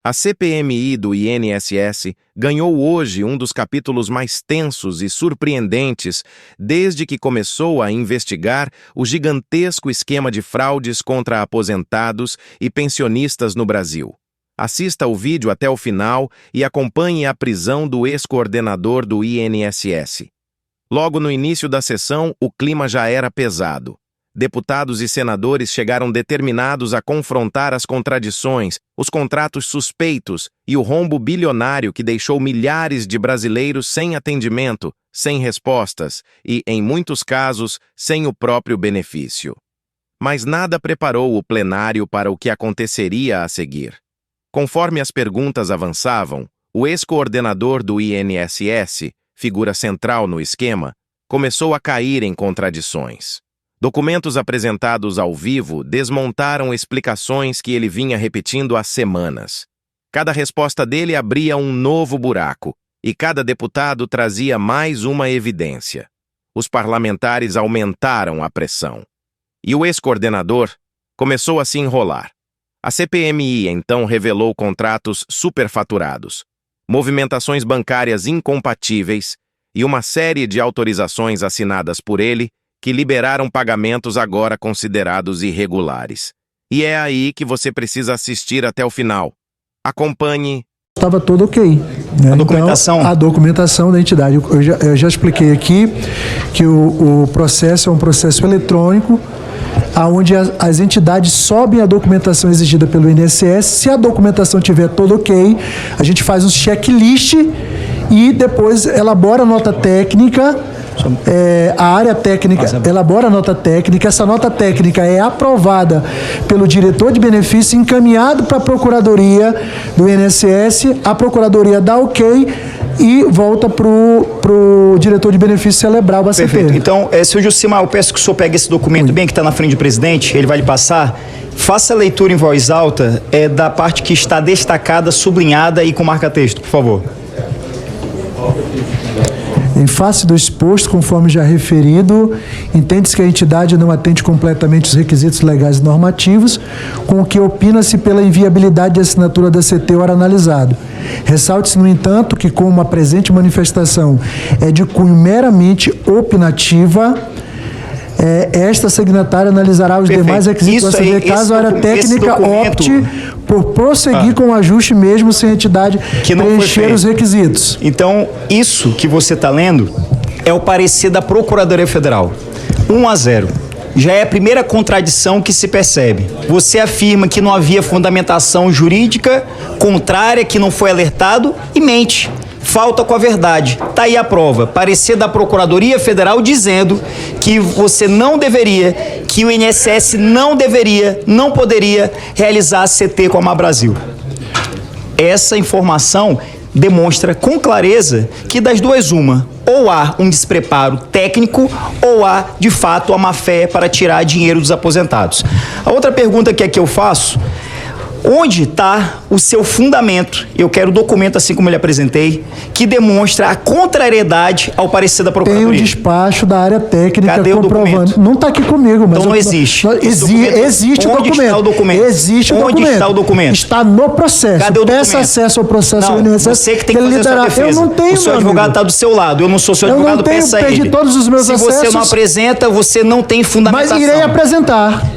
A CPMI do INSS ganhou hoje um dos capítulos mais tensos e surpreendentes desde que começou a investigar o gigantesco esquema de fraudes contra aposentados e pensionistas no Brasil. Assista o vídeo até o final e acompanhe a prisão do ex-coordenador do INSS. Logo no início da sessão, o clima já era pesado. Deputados e senadores chegaram determinados a confrontar as contradições, os contratos suspeitos e o rombo bilionário que deixou milhares de brasileiros sem atendimento, sem respostas e, em muitos casos, sem o próprio benefício. Mas nada preparou o plenário para o que aconteceria a seguir. Conforme as perguntas avançavam, o ex-coordenador do INSS, figura central no esquema, começou a cair em contradições. Documentos apresentados ao vivo desmontaram explicações que ele vinha repetindo há semanas. Cada resposta dele abria um novo buraco, e cada deputado trazia mais uma evidência. Os parlamentares aumentaram a pressão. E o ex-coordenador começou a se enrolar. A CPMI então revelou contratos superfaturados, movimentações bancárias incompatíveis e uma série de autorizações assinadas por ele que liberaram pagamentos agora considerados irregulares. E é aí que você precisa assistir até o final. Acompanhe. Estava tudo ok. Né? A documentação? Então, a documentação da entidade. Eu já expliquei aqui que o processo é um processo eletrônico, onde as entidades sobem a documentação exigida pelo INSS. Se a documentação estiver toda ok, a gente faz um checklist e depois elabora a nota técnica. A área técnica elabora a nota técnica, essa nota técnica é aprovada pelo diretor de benefício, encaminhado para a Procuradoria do INSS, a Procuradoria dá ok e volta para o diretor de benefício celebrar o ACP. Perfeito. Então, senhor Jucimar, eu peço que o senhor pegue esse documento bem que está na frente do presidente, ele vai lhe passar. Faça a leitura em voz alta da parte que está destacada, sublinhada e com marca-texto, por favor. Em face do exposto, conforme já referido, entende-se que a entidade não atende completamente os requisitos legais e normativos, com o que opina-se pela inviabilidade de assinatura da CT ora analisado. Ressalte-se, no entanto, que como a presente manifestação é de cunho meramente opinativa, esta signatária analisará os demais requisitos da CT, caso a área técnica opte por prosseguir com o ajuste mesmo sem a entidade preencher os requisitos. Então, isso que você está lendo é o parecer da Procuradoria Federal. 1-0. Já é a primeira contradição que se percebe. Você afirma que não havia fundamentação jurídica contrária, que não foi alertado e mente. Falta com a verdade. Está aí a prova. Parecer da Procuradoria Federal dizendo que você não deveria, que o INSS não poderia realizar a CT com a Amar Brasil. Essa informação demonstra com clareza que das duas uma, ou há um despreparo técnico ou há, de fato, a má-fé para tirar dinheiro dos aposentados. A outra pergunta que eu faço: onde está o seu fundamento? Eu quero o documento, assim como eu lhe apresentei, que demonstra a contrariedade ao parecer da Procuradoria. Tem um despacho da área técnica. Cadê comprovando. O documento? Não está aqui comigo. Mas então não existe. Existe o documento. Onde está o documento? Existe o documento. Onde está o documento? Está no processo. Cadê o documento? Peça acesso ao processo. Não, você que tem que fazer a sua defesa. Eu não tenho, o seu advogado está do seu lado. Eu não sou seu advogado, peça a ele. Eu perdi todos os meus acessos. Se você não apresenta, você não tem fundamentação. Mas irei apresentar.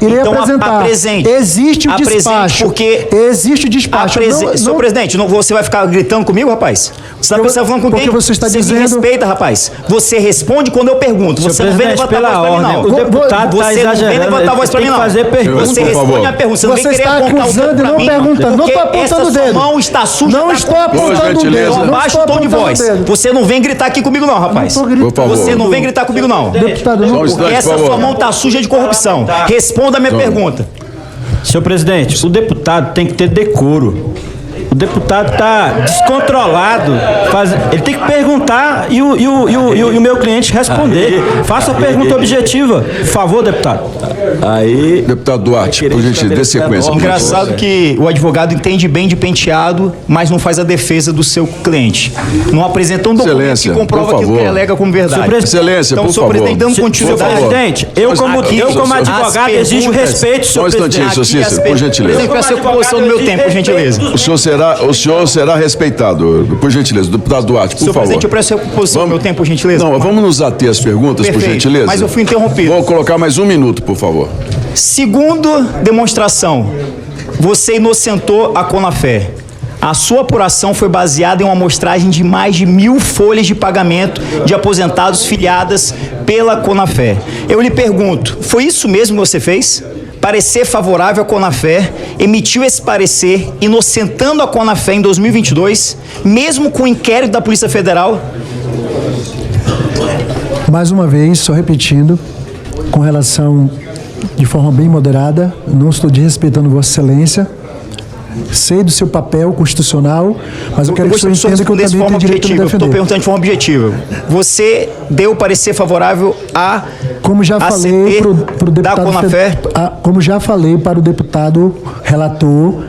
Apresente. Existe o despacho. Porque existe o despacho. Senhor presidente, você vai ficar gritando comigo, rapaz? Você está falando com quem? Porque você está dizendo... me respeita, rapaz. Você responde quando eu pergunto. Você não vem levantar a voz para mim, não. O deputado está exagerando. Você não vem levantar a voz para mim, não. Fazer pergunta, você responde a pergunta. Você não vem querer apontar o dedo para mim. Não estou apontando o dedo. Essa sua mão está suja. Não estou apontando o dedo. Abaixa o tom de voz. Você não vem gritar aqui comigo, não, rapaz. Você não vem gritar comigo, não. Deputado, essa sua mão está suja de corrupção. Responda a minha pergunta. Senhor presidente, o deputado tem que ter decoro. O deputado está descontrolado. Ele tem que perguntar e o meu cliente responder. Faça a pergunta objetiva. Por favor, deputado. Aí, deputado Duarte, por gentileza, dê sequência. Engraçado que o advogado entende bem de penteado, mas não faz a defesa do seu cliente. Não apresenta um documento que comprova aquilo que ele alega como verdade. Excelência, então, por favor. Presidente, dando continuidade. Senhor presidente, eu como advogado exijo respeito, senhor presidente. Só um instantinho, senhor Cícero, por gentileza. Presidente, peço a composição do meu tempo, por gentileza. O senhor será será respeitado, por gentileza. Deputado Duarte, por Senhor favor. presidente, eu presto reposição do meu tempo, por gentileza. Não, vamos nos ater às perguntas, Perfeito, por gentileza. mas eu fui interrompido. Vou colocar mais 1 minuto, por favor. Segundo demonstração, você inocentou a Conafé. A sua apuração foi baseada em uma amostragem de mais de 1.000 folhas de pagamento de aposentados filiadas pela Conafé. Eu lhe pergunto, foi isso mesmo que você fez? Parecer favorável à Conafé, emitiu esse parecer inocentando a Conafé em 2022, mesmo com o inquérito da Polícia Federal? Mais uma vez, só repetindo, com relação de forma bem moderada, não estou desrespeitando Vossa Excelência, sei do seu papel constitucional, mas eu quero que o senhor entenda que eu também tenho direito de me defender. Estou perguntando de forma objetiva. Você deu parecer favorável a como já falei para o deputado da Conafé? Como já falei para o deputado relator,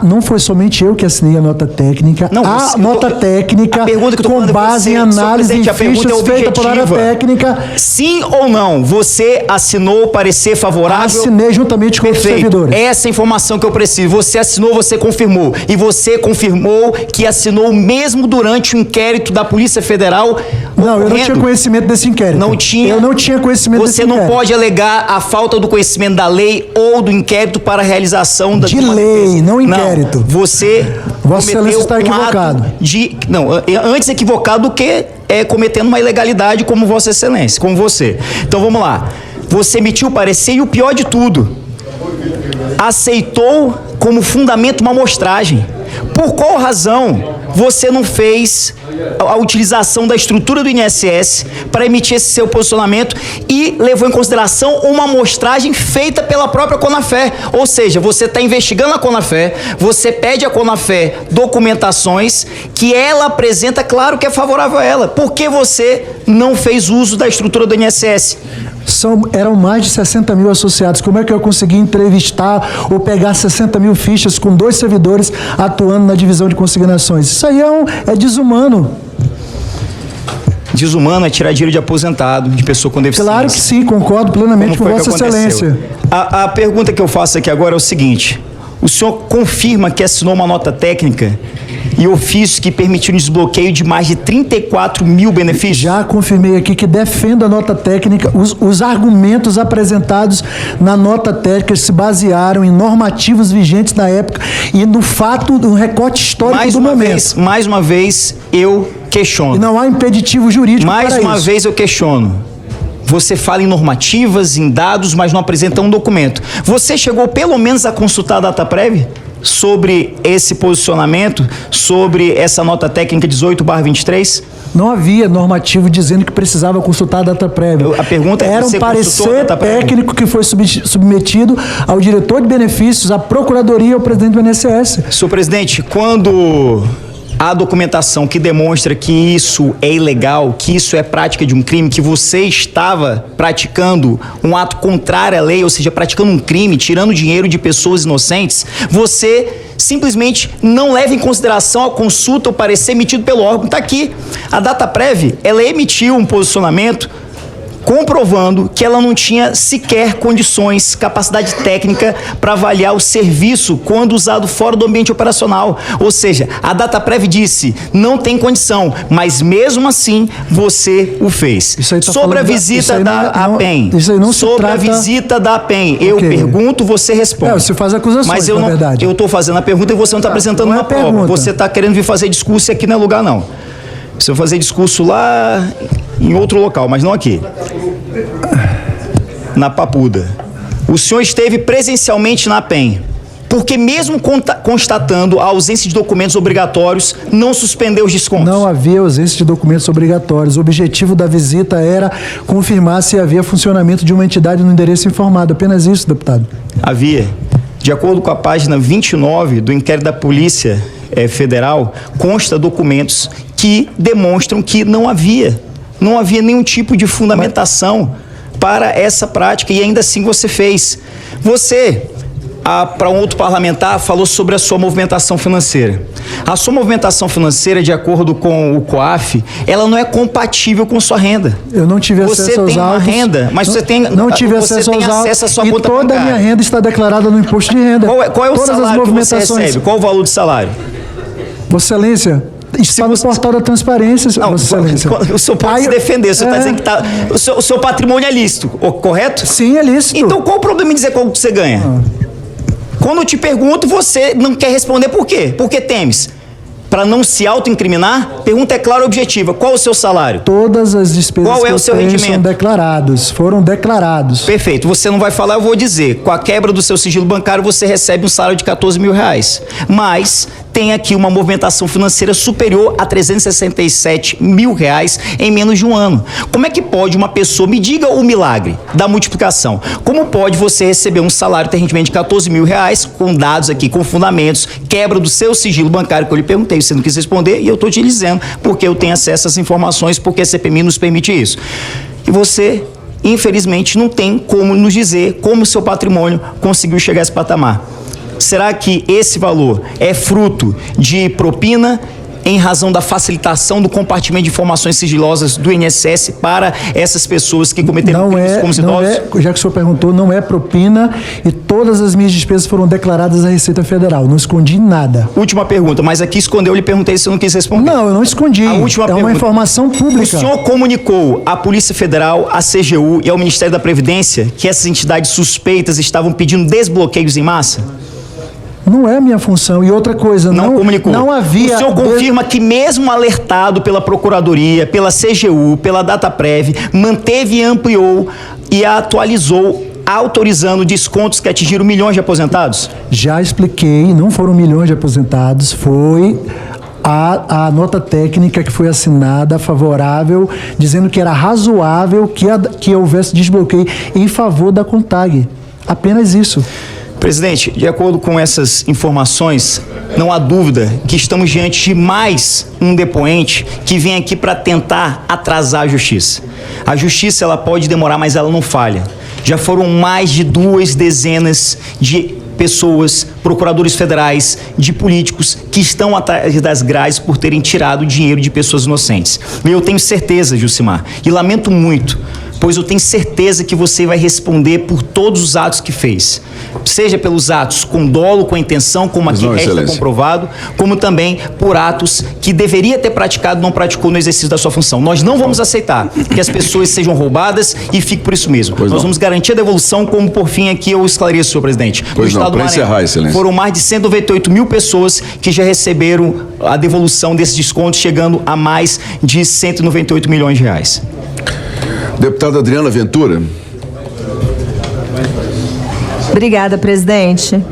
não foi somente eu que assinei a nota técnica. Nota técnica com base em análise de fichas feita por área técnica. Sim ou não? Você assinou o parecer favorável? Assinei juntamente com os servidores. Essa é a informação que eu preciso. Você assinou, você confirmou. E você confirmou que assinou mesmo durante o inquérito da Polícia Federal? Não, eu não tinha conhecimento desse inquérito. Não tinha? Eu não tinha conhecimento desse inquérito. Você não pode alegar a falta do conhecimento da lei ou do inquérito para a realização da... De lei, não inquérito. Não, você Vossa Excelência está equivocado. Antes equivocado do que cometendo uma ilegalidade como Vossa Excelência, como você. Então vamos lá. Você emitiu o parecer e o pior de tudo, aceitou como fundamento uma amostragem. Por qual razão você não fez a utilização da estrutura do INSS para emitir esse seu posicionamento e levou em consideração uma amostragem feita pela própria Conafé? Ou seja, você está investigando a Conafé, você pede à Conafé documentações que ela apresenta, claro que é favorável a ela. Por que você não fez uso da estrutura do INSS? Eram mais de 60 mil associados. Como é que eu consegui entrevistar ou pegar 60 mil fichas com 2 servidores atuando na divisão de consignações? Isso aí é desumano. Desumano é tirar dinheiro de aposentado, de pessoa com deficiência. Claro que sim, concordo plenamente com Vossa Excelência. A pergunta que eu faço aqui agora é o seguinte: o senhor confirma que assinou uma nota técnica e ofício que permitiu o desbloqueio de mais de 34 mil benefícios? Já confirmei aqui que defendo a nota técnica. Os argumentos apresentados na nota técnica se basearam em normativos vigentes na época e no fato do recorte histórico do momento. Mais uma vez, eu questiono. E não há impeditivo jurídico para isso. Mais uma vez eu questiono. Você fala em normativas, em dados, mas não apresenta um documento. Você chegou pelo menos a consultar a data prévia sobre esse posicionamento, sobre essa nota técnica 18/23? Não havia normativo dizendo que precisava consultar a data prévia. A pergunta é: era um parecer técnico que foi submetido ao diretor de benefícios, à Procuradoria e ao presidente do INSS. Senhor presidente, quando há documentação que demonstra que isso é ilegal, que isso é prática de um crime, que você estava praticando um ato contrário à lei, ou seja, praticando um crime, tirando dinheiro de pessoas inocentes, você simplesmente não leva em consideração a consulta ou parecer emitido pelo órgão. Está aqui. A data prévia, ela emitiu um posicionamento comprovando que ela não tinha sequer condições, capacidade técnica para avaliar o serviço quando usado fora do ambiente operacional. Ou seja, a data prévia disse, não tem condição, mas mesmo assim você o fez. Sobre a visita da APEM, sobre a visita da APEM, eu pergunto, você responde. Você faz acusações, mas eu na verdade. Eu estou fazendo a pergunta e você não está apresentando uma prova. Você está querendo vir fazer discurso e aqui não é lugar, não. Você vai fazer discurso lá em outro local, mas não aqui. Na Papuda. O senhor esteve presencialmente na APEM, porque mesmo constatando a ausência de documentos obrigatórios, não suspendeu os descontos? Não havia ausência de documentos obrigatórios. O objetivo da visita era confirmar se havia funcionamento de uma entidade no endereço informado. Apenas isso, deputado. Havia. De acordo com a página 29 do inquérito da Polícia Federal, consta documentos que demonstram que não havia nenhum tipo de fundamentação para essa prática e ainda assim você fez. Você para um outro parlamentar, falou sobre a sua movimentação financeira. A sua movimentação financeira, de acordo com o COAF, ela não é compatível com sua renda. Eu não tive acesso aos autos. Você tem uma renda, mas você tem não tive acesso aos autos à sua e conta toda a bancária. minha renda está declarada no imposto de renda. Qual é o Todas as salário que você movimentações. recebe? Qual o valor do salário? Vossa Excelência, está no portal da transparência, Não, Vossa Excelência. o senhor pode se defender, o senhor está dizendo que o seu patrimônio é lícito, correto? Sim, é lícito. Então qual o problema em dizer quanto você ganha? Quando eu te pergunto, você não quer responder por quê? Por que temes? Para não se autoincriminar? Pergunta é clara e objetiva. Qual o seu salário? Todas as despesas Qual é que o eu seu tenho rendimento? são declarados, foram declarados. Perfeito. Você não vai falar, eu vou dizer. Com a quebra do seu sigilo bancário, você recebe um salário de R$14 mil. Mas tem aqui uma movimentação financeira superior a R$367 mil em menos de um ano. Como é que pode uma pessoa, me diga o milagre da multiplicação, como pode você receber um salário, ter rendimento de R$14 mil, com dados aqui, com fundamentos, quebra do seu sigilo bancário, que eu lhe perguntei, você não quis responder, e eu estou te dizendo, porque eu tenho acesso às informações, porque a CPMI nos permite isso. E você, infelizmente, não tem como nos dizer como o seu patrimônio conseguiu chegar a esse patamar. Será que esse valor é fruto de propina em razão da facilitação do compartilhamento de informações sigilosas do INSS para essas pessoas que cometeram crimes como idosos? Já que o senhor perguntou, não é propina e todas as minhas despesas foram declaradas à Receita Federal. Não escondi nada. Última pergunta, mas aqui escondeu, eu lhe perguntei se eu não quis responder. Não, eu não escondi. A última pergunta. Uma informação pública. O senhor comunicou à Polícia Federal, à CGU e ao Ministério da Previdência que essas entidades suspeitas estavam pedindo desbloqueios em massa? Não é a minha função. E outra coisa, não comunicou. Não havia... O senhor confirma que mesmo alertado pela Procuradoria, pela CGU, pela Dataprev, manteve e ampliou e atualizou, autorizando descontos que atingiram milhões de aposentados? Já expliquei, não foram milhões de aposentados, foi a nota técnica que foi assinada favorável, dizendo que era razoável que houvesse desbloqueio em favor da CONTAG. Apenas isso. Presidente, de acordo com essas informações, não há dúvida que estamos diante de mais um depoente que vem aqui para tentar atrasar a justiça. A justiça, ela pode demorar, mas ela não falha. Já foram mais de 2 dezenas de pessoas, procuradores federais, de políticos que estão atrás das grades por terem tirado dinheiro de pessoas inocentes. E eu tenho certeza, Jucimar, e lamento muito, pois eu tenho certeza que você vai responder por todos os atos que fez. Seja pelos atos com dolo, com intenção, como aqui resta comprovado, como também por atos que deveria ter praticado e não praticou no exercício da sua função. Nós não vamos aceitar que as pessoas sejam roubadas e fique por isso mesmo. Nós vamos garantir a devolução, como por fim aqui eu esclareço, senhor presidente. Pois não, para encerrar, Excelência. Foram mais de 198 mil pessoas que já receberam a devolução desses descontos, chegando a mais de 198 milhões de reais. Deputada Adriana Ventura. Obrigada, presidente.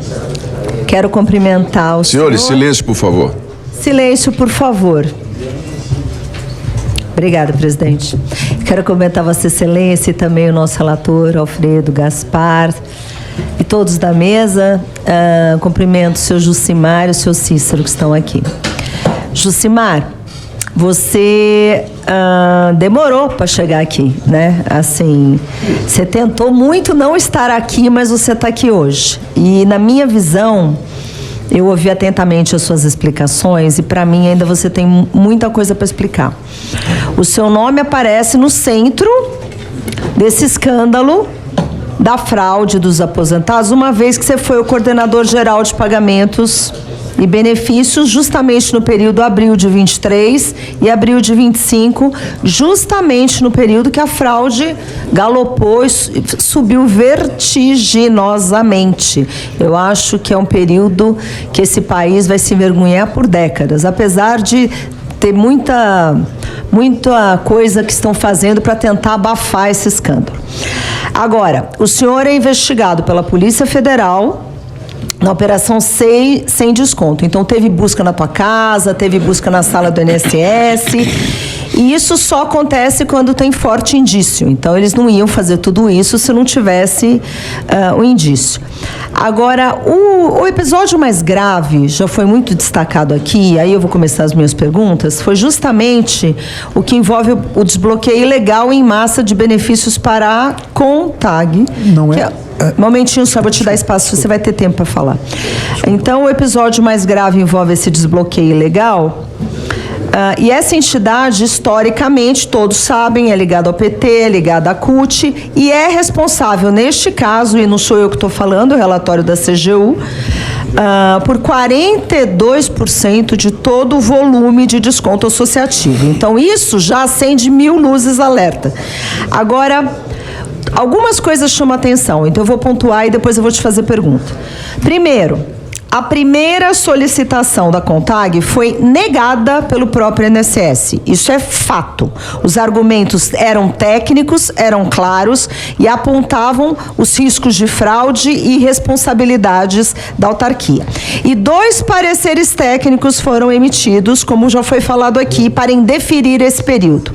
Quero cumprimentar o senhor. Senhores, silêncio, por favor. Silêncio, por favor. Obrigada, presidente. Quero cumprimentar Vossa Excelência e também o nosso relator, Alfredo Gaspar, e todos da mesa. Cumprimento o senhor Jucimar e o senhor Cícero, que estão aqui. Jucimar, você demorou para chegar aqui, né? Assim, você tentou muito não estar aqui, mas você está aqui hoje. E na minha visão, eu ouvi atentamente as suas explicações e para mim ainda você tem muita coisa para explicar. O seu nome aparece no centro desse escândalo da fraude dos aposentados, uma vez que você foi o coordenador geral de pagamentos e benefícios justamente no período abril de 23 e abril de 25, justamente no período que a fraude galopou e subiu vertiginosamente. Eu acho que é um período que esse país vai se envergonhar por décadas, apesar de ter muita coisa que estão fazendo para tentar abafar esse escândalo. Agora, o senhor é investigado pela Polícia Federal na operação sem desconto. Então, teve busca na tua casa, teve busca na sala do INSS, e isso só acontece quando tem forte indício. Então, eles não iam fazer tudo isso se não tivesse o indício. Agora, o episódio mais grave, já foi muito destacado aqui, aí eu vou começar as minhas perguntas, foi justamente o que envolve o desbloqueio ilegal em massa de benefícios para a CONTAG. Não é... Um momentinho só, vou te dar espaço, você vai ter tempo para falar. Então, o episódio mais grave envolve esse desbloqueio ilegal. E essa entidade, historicamente, todos sabem, é ligada ao PT, é ligada à CUT e é responsável, neste caso, e não sou eu que estou falando, o relatório da CGU, por 42% de todo o volume de desconto associativo. Então, isso já acende 1000 luzes alerta. Agora, algumas coisas chamam a atenção, então eu vou pontuar e depois eu vou te fazer pergunta. Primeiro, a primeira solicitação da CONTAG foi negada pelo próprio INSS. Isso é fato. Os argumentos eram técnicos, eram claros e apontavam os riscos de fraude e responsabilidades da autarquia. E 2 pareceres técnicos foram emitidos, como já foi falado aqui, para indeferir esse período.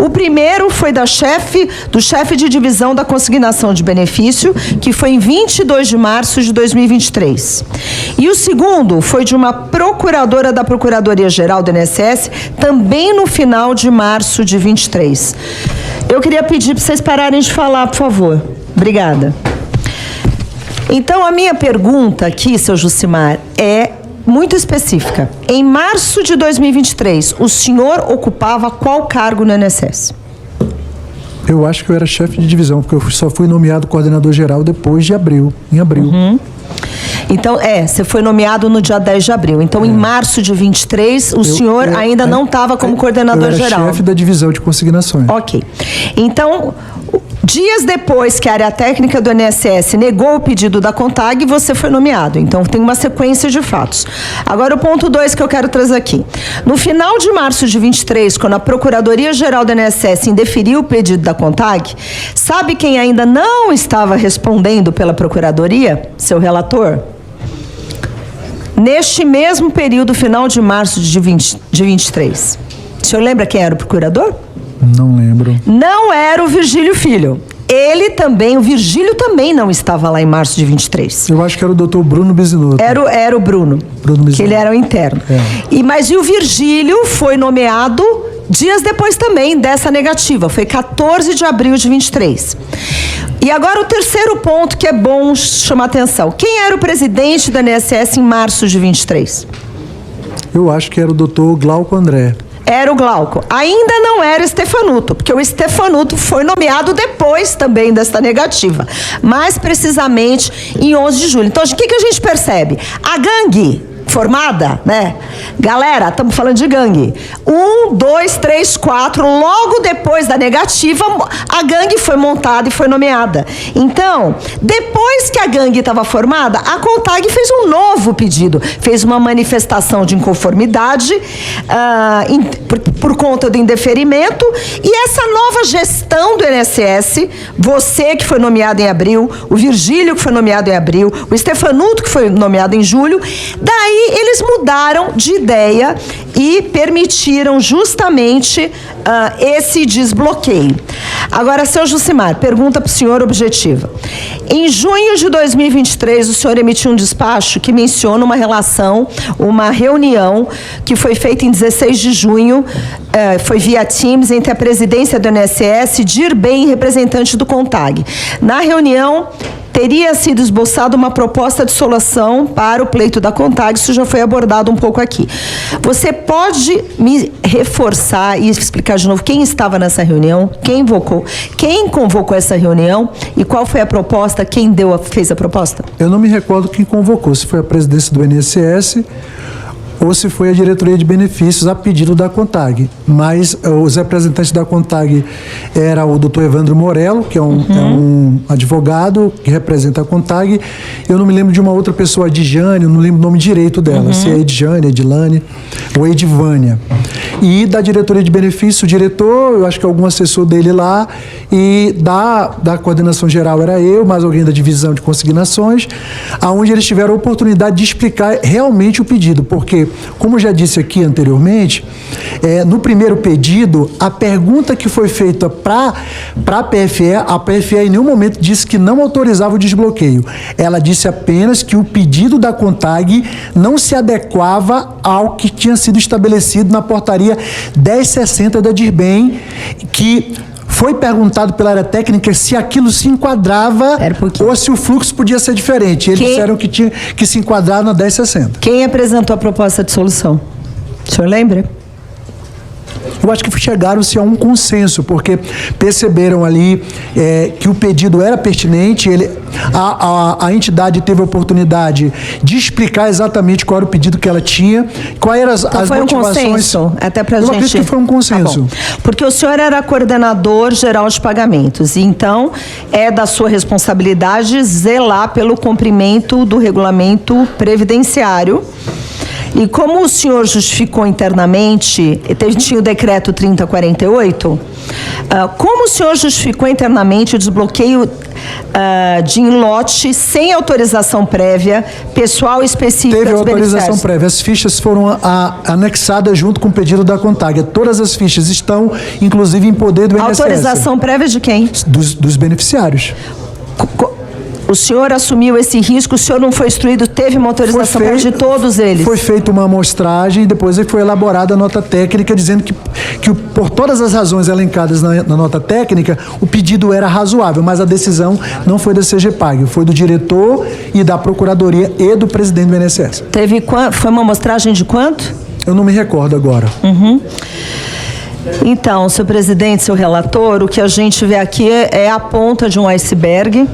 O primeiro foi do chefe de divisão da consignação de benefício, que foi em 22 de março de 2023. E o segundo foi de uma procuradora da Procuradoria-Geral do INSS, também no final de março de 23. Eu queria pedir para vocês pararem de falar, por favor. Obrigada. Então, a minha pergunta aqui, seu Jucimar, é muito específica. Em março de 2023, o senhor ocupava qual cargo no INSS? Eu acho que eu era chefe de divisão, porque eu só fui nomeado coordenador geral depois de abril, em abril. Então, você foi nomeado no dia 10 de abril. Então, em março de 23, o senhor ainda não estava como coordenador geral. Eu era chefe da divisão de consignações. Ok. Então, dias depois que a área técnica do INSS negou o pedido da CONTAG, você foi nomeado. Então, tem uma sequência de fatos. Agora, o ponto 2 que eu quero trazer aqui. No final de março de 23, quando a Procuradoria-Geral do INSS indeferiu o pedido da CONTAG, sabe quem ainda não estava respondendo pela Procuradoria? Seu relator? Neste mesmo período, final de março de 23. O senhor lembra quem era o procurador? Não lembro. Não era o Virgílio Filho. Ele também, o Virgílio também não estava lá em março de 23. Eu acho que era o doutor Bruno Bisinotto. Era o Bruno Bisinotto. Que ele era o interno. Mas o Virgílio foi nomeado dias depois também dessa negativa. Foi 14 de abril de 23. E agora o terceiro ponto que é bom chamar atenção. Quem era o presidente da INSS em março de 23? Eu acho que era o doutor Glauco André. Era o Glauco. Ainda não era Stefanuto, porque o Stefanuto foi nomeado depois também desta negativa. Mais precisamente em 11 de julho. Então, o que a gente percebe? A gangue formada, né? Galera, estamos falando de gangue. 1, 2, 3, 4, logo depois da negativa, a gangue foi montada e foi nomeada. Então, depois que a gangue estava formada, a CONTAG fez um novo pedido, fez uma manifestação de inconformidade por conta do indeferimento, e essa nova gestão do INSS, você que foi nomeado em abril, o Virgílio que foi nomeado em abril, o Stefanuto que foi nomeado em julho, daí eles mudaram de ideia e permitiram justamente esse desbloqueio. Agora, seu Jucimar, pergunta para o senhor objetiva. Em junho de 2023, o senhor emitiu um despacho que menciona uma relação, uma reunião que foi feita em 16 de junho, foi via Teams, entre a presidência do INSS, Dirbem, representante do CONTAG. Na reunião, teria sido esboçada uma proposta de solução para o pleito da CONTAG, isso já foi abordado um pouco aqui. Você pode me reforçar e explicar de novo quem estava nessa reunião, quem convocou essa reunião e qual foi a proposta, quem fez a proposta? Eu não me recordo quem convocou, se foi a presidência do INSS ou se foi a diretoria de benefícios a pedido da CONTAG. Mas os representantes da CONTAG era o doutor Evandro Morello, que é um advogado que representa a CONTAG. Eu não me lembro de uma outra pessoa, Edjane, eu não lembro o nome direito dela, se é Edjane, Edilane ou Edivânia. E da diretoria de benefícios, o diretor, eu acho que algum assessor dele lá, e da coordenação geral era eu, mais alguém da divisão de consignações, aonde eles tiveram a oportunidade de explicar realmente o pedido, porque, como eu já disse aqui anteriormente, no primeiro pedido, a pergunta que foi feita para a PFE em nenhum momento disse que não autorizava o desbloqueio. Ela disse apenas que o pedido da CONTAG não se adequava ao que tinha sido estabelecido na portaria 1060 da Dirbem, que Foi perguntado pela área técnica se aquilo se enquadrava ou se o fluxo podia ser diferente. Eles disseram que tinha que se enquadrar na 1060. Quem apresentou a proposta de solução? O senhor lembra? Eu acho que chegaram-se a um consenso, porque perceberam ali que o pedido era pertinente, a entidade teve a oportunidade de explicar exatamente qual era o pedido que ela tinha, quais eram as foi motivações. Um consenso? Até pra Eu acredito que foi um consenso. Tá bom. Porque o senhor era coordenador geral de pagamentos, e então é da sua responsabilidade zelar pelo cumprimento do regulamento previdenciário. E como o senhor justificou internamente, tinha o decreto 3048, como o senhor justificou internamente o desbloqueio de lote sem autorização prévia, pessoal específico Teve dos autorização beneficiários? prévia. As fichas foram anexadas junto com o pedido da CONTAG. Todas as fichas estão, inclusive, em poder do INSS. Autorização prévia de quem? Dos beneficiários. O senhor assumiu esse risco, o senhor não foi instruído, teve uma autorização prévia de todos eles? Foi feita uma amostragem e depois foi elaborada a nota técnica dizendo que por todas as razões elencadas na nota técnica, o pedido era razoável, mas a decisão não foi da CGPAG, foi do diretor e da Procuradoria e do presidente do INSS. Foi uma amostragem de quanto? Eu não me recordo agora. Então, senhor presidente, seu relator, o que a gente vê aqui é a ponta de um iceberg.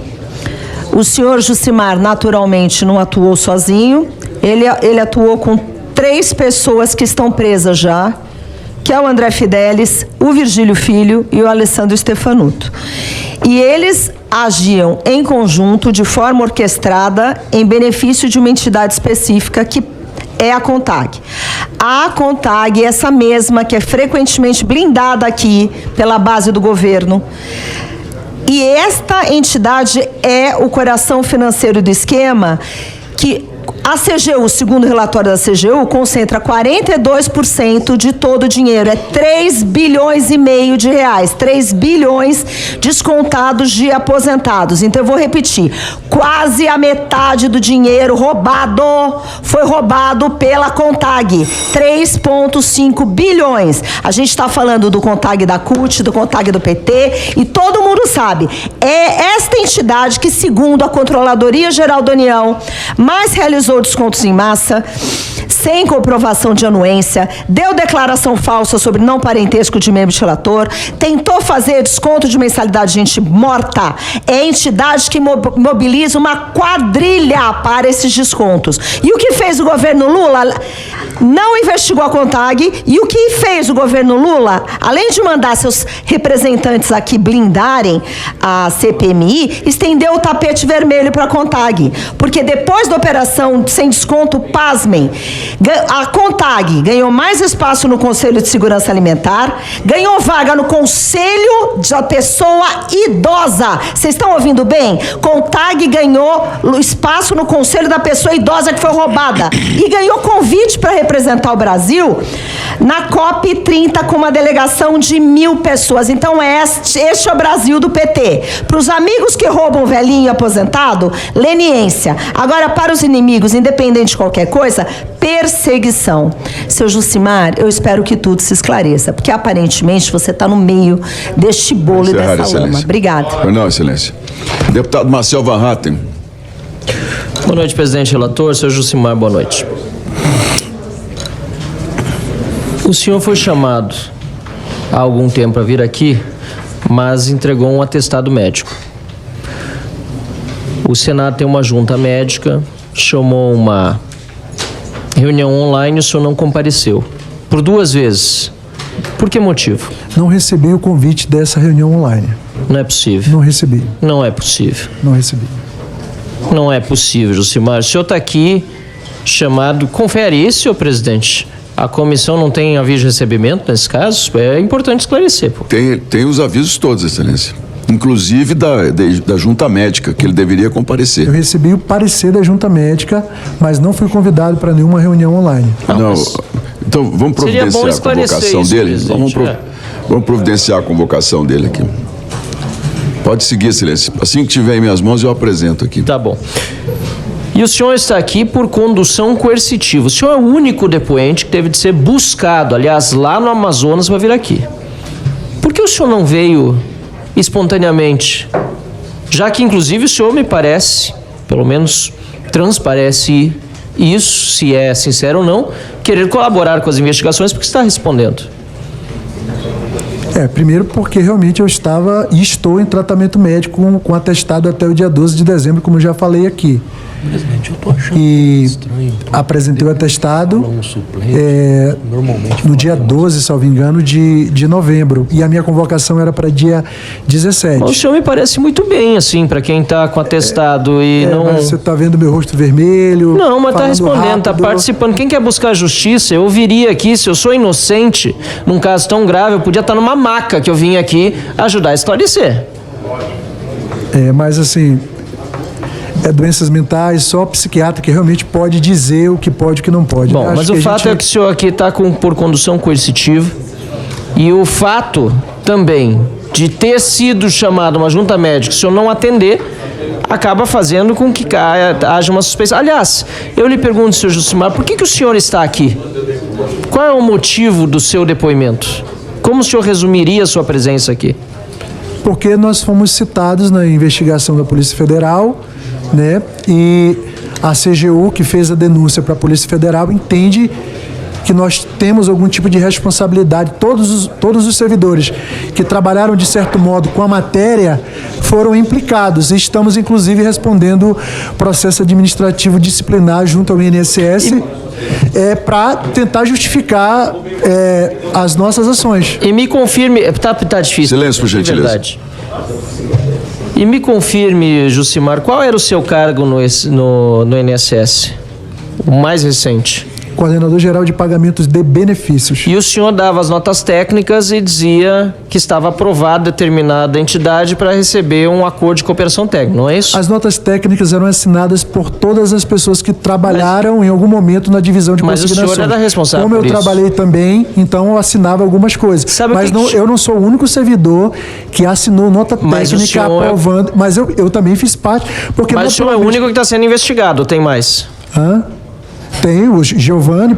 O senhor Jucimar, naturalmente, não atuou sozinho. Ele atuou com 3 pessoas que estão presas já, que é o André Fidelis, o Virgílio Filho e o Alessandro Stefanuto. E eles agiam em conjunto, de forma orquestrada, em benefício de uma entidade específica que é a CONTAG. A CONTAG, essa mesma que é frequentemente blindada aqui pela base do governo. E esta entidade é o coração financeiro do esquema, que a CGU, segundo o relatório da CGU, concentra 42% de todo o dinheiro. É 3 bilhões e meio de reais. 3 bilhões descontados de aposentados. Então, eu vou repetir. Quase a metade do dinheiro roubado foi roubado pela CONTAG. 3,5 bilhões. A gente está falando do CONTAG da CUT, do CONTAG do PT, e todo mundo sabe. É esta entidade que, segundo a Controladoria Geral da União, mais realizou descontos em massa, sem comprovação de anuência, deu declaração falsa sobre não parentesco de membro de relator, tentou fazer desconto de mensalidade de gente morta. É a entidade que mobiliza uma quadrilha para esses descontos. E o que fez o governo Lula? Não investigou a CONTAG. E o que fez o governo Lula? Além de mandar seus representantes aqui blindarem a CPMI, estendeu o tapete vermelho para a CONTAG. Porque depois da operação sem desconto, pasmem, a CONTAG ganhou mais espaço no Conselho de Segurança Alimentar, ganhou vaga no Conselho da Pessoa Idosa. Vocês estão ouvindo bem? CONTAG ganhou espaço no Conselho da Pessoa Idosa que foi roubada. E ganhou convite para representar o Brasil na COP30 com uma delegação de 1.000 pessoas. Então, este é o Brasil do PT. Para os amigos que roubam velhinho e aposentado, leniência. Agora, para os inimigos, independente de qualquer coisa, perseguição. Seu Jucimar, eu espero que tudo se esclareça, porque aparentemente você está no meio deste bolo e dessa lama. Obrigada. Não, excelência. Deputado Marcel Van Hatten. Boa noite, presidente relator. Seu Jucimar, boa noite. O senhor foi chamado há algum tempo para vir aqui, mas entregou um atestado médico. O Senado tem uma junta médica, chamou uma reunião online e o senhor não compareceu. Por 2 vezes. Por que motivo? Não recebi o convite dessa reunião online. Não é possível. Não recebi. Não é possível. Não recebi. Não é possível, Jucimar. O senhor está aqui chamado... Confere isso, senhor presidente. A comissão não tem aviso de recebimento nesse caso? É importante esclarecer. Pô. Tem os avisos todos, excelência. Inclusive da junta médica, que ele deveria comparecer. Eu recebi o parecer da junta médica, mas não fui convidado para nenhuma reunião online. Não, então vamos providenciar a convocação dele. Vamos providenciar a convocação dele aqui. Pode seguir, excelência. Assim que tiver em minhas mãos, eu apresento aqui. Tá bom. E o senhor está aqui por condução coercitiva. O senhor é o único depoente que teve de ser buscado, aliás, lá no Amazonas, para vir aqui. Por que o senhor não veio espontaneamente? Já que, inclusive, o senhor me parece, pelo menos transparece isso, se é sincero ou não, querer colaborar com as investigações, porque está respondendo. Primeiro porque realmente eu estava e estou em tratamento médico com atestado até o dia 12 de dezembro, como eu já falei aqui. Presidente, eu tô achando estranho. Apresentei o atestado no dia 12, salvo engano, de novembro. E a minha convocação era para dia 17. Mas o senhor me parece muito bem, assim, para quem está com atestado e não... Mas você está vendo meu rosto vermelho? Não, mas está respondendo, está participando. Quem quer buscar justiça, eu viria aqui, se eu sou inocente, num caso tão grave, eu podia estar numa maca que eu vim aqui ajudar a esclarecer. Mas assim... doenças mentais, só psiquiatra que realmente pode dizer o que pode e o que não pode. Bom, mas o fato é que o senhor aqui está por condução coercitiva e o fato também de ter sido chamado uma junta médica, se o senhor não atender, acaba fazendo com que haja uma suspeição. Aliás, eu lhe pergunto, senhor Jucimar, por que o senhor está aqui? Qual é o motivo do seu depoimento? Como o senhor resumiria a sua presença aqui? Porque nós fomos citados na investigação da Polícia Federal, né? E a CGU, que fez a denúncia para a Polícia Federal, entende que nós temos algum tipo de responsabilidade. Todos os servidores que trabalharam, de certo modo, com a matéria foram implicados. E estamos, inclusive, respondendo processo administrativo disciplinar junto ao INSS para tentar justificar as nossas ações. E me confirme... Tá difícil. Silêncio, por gentileza. Verdade. E me confirme, Jucimar, qual era o seu cargo no INSS? O mais recente. Coordenador Geral de Pagamentos de Benefícios. E o senhor dava as notas técnicas e dizia que estava aprovada determinada entidade para receber um acordo de cooperação técnica, não é isso? As notas técnicas eram assinadas por todas as pessoas que trabalharam em algum momento na divisão de consignações. Mas o senhor era responsável por isso. Como eu trabalhei também, então eu assinava algumas coisas. Eu não sou o único servidor que assinou nota técnica aprovando, mas eu também fiz parte. Porque mas o senhor é o único que está sendo investigado, tem mais? Tem, o Giovanni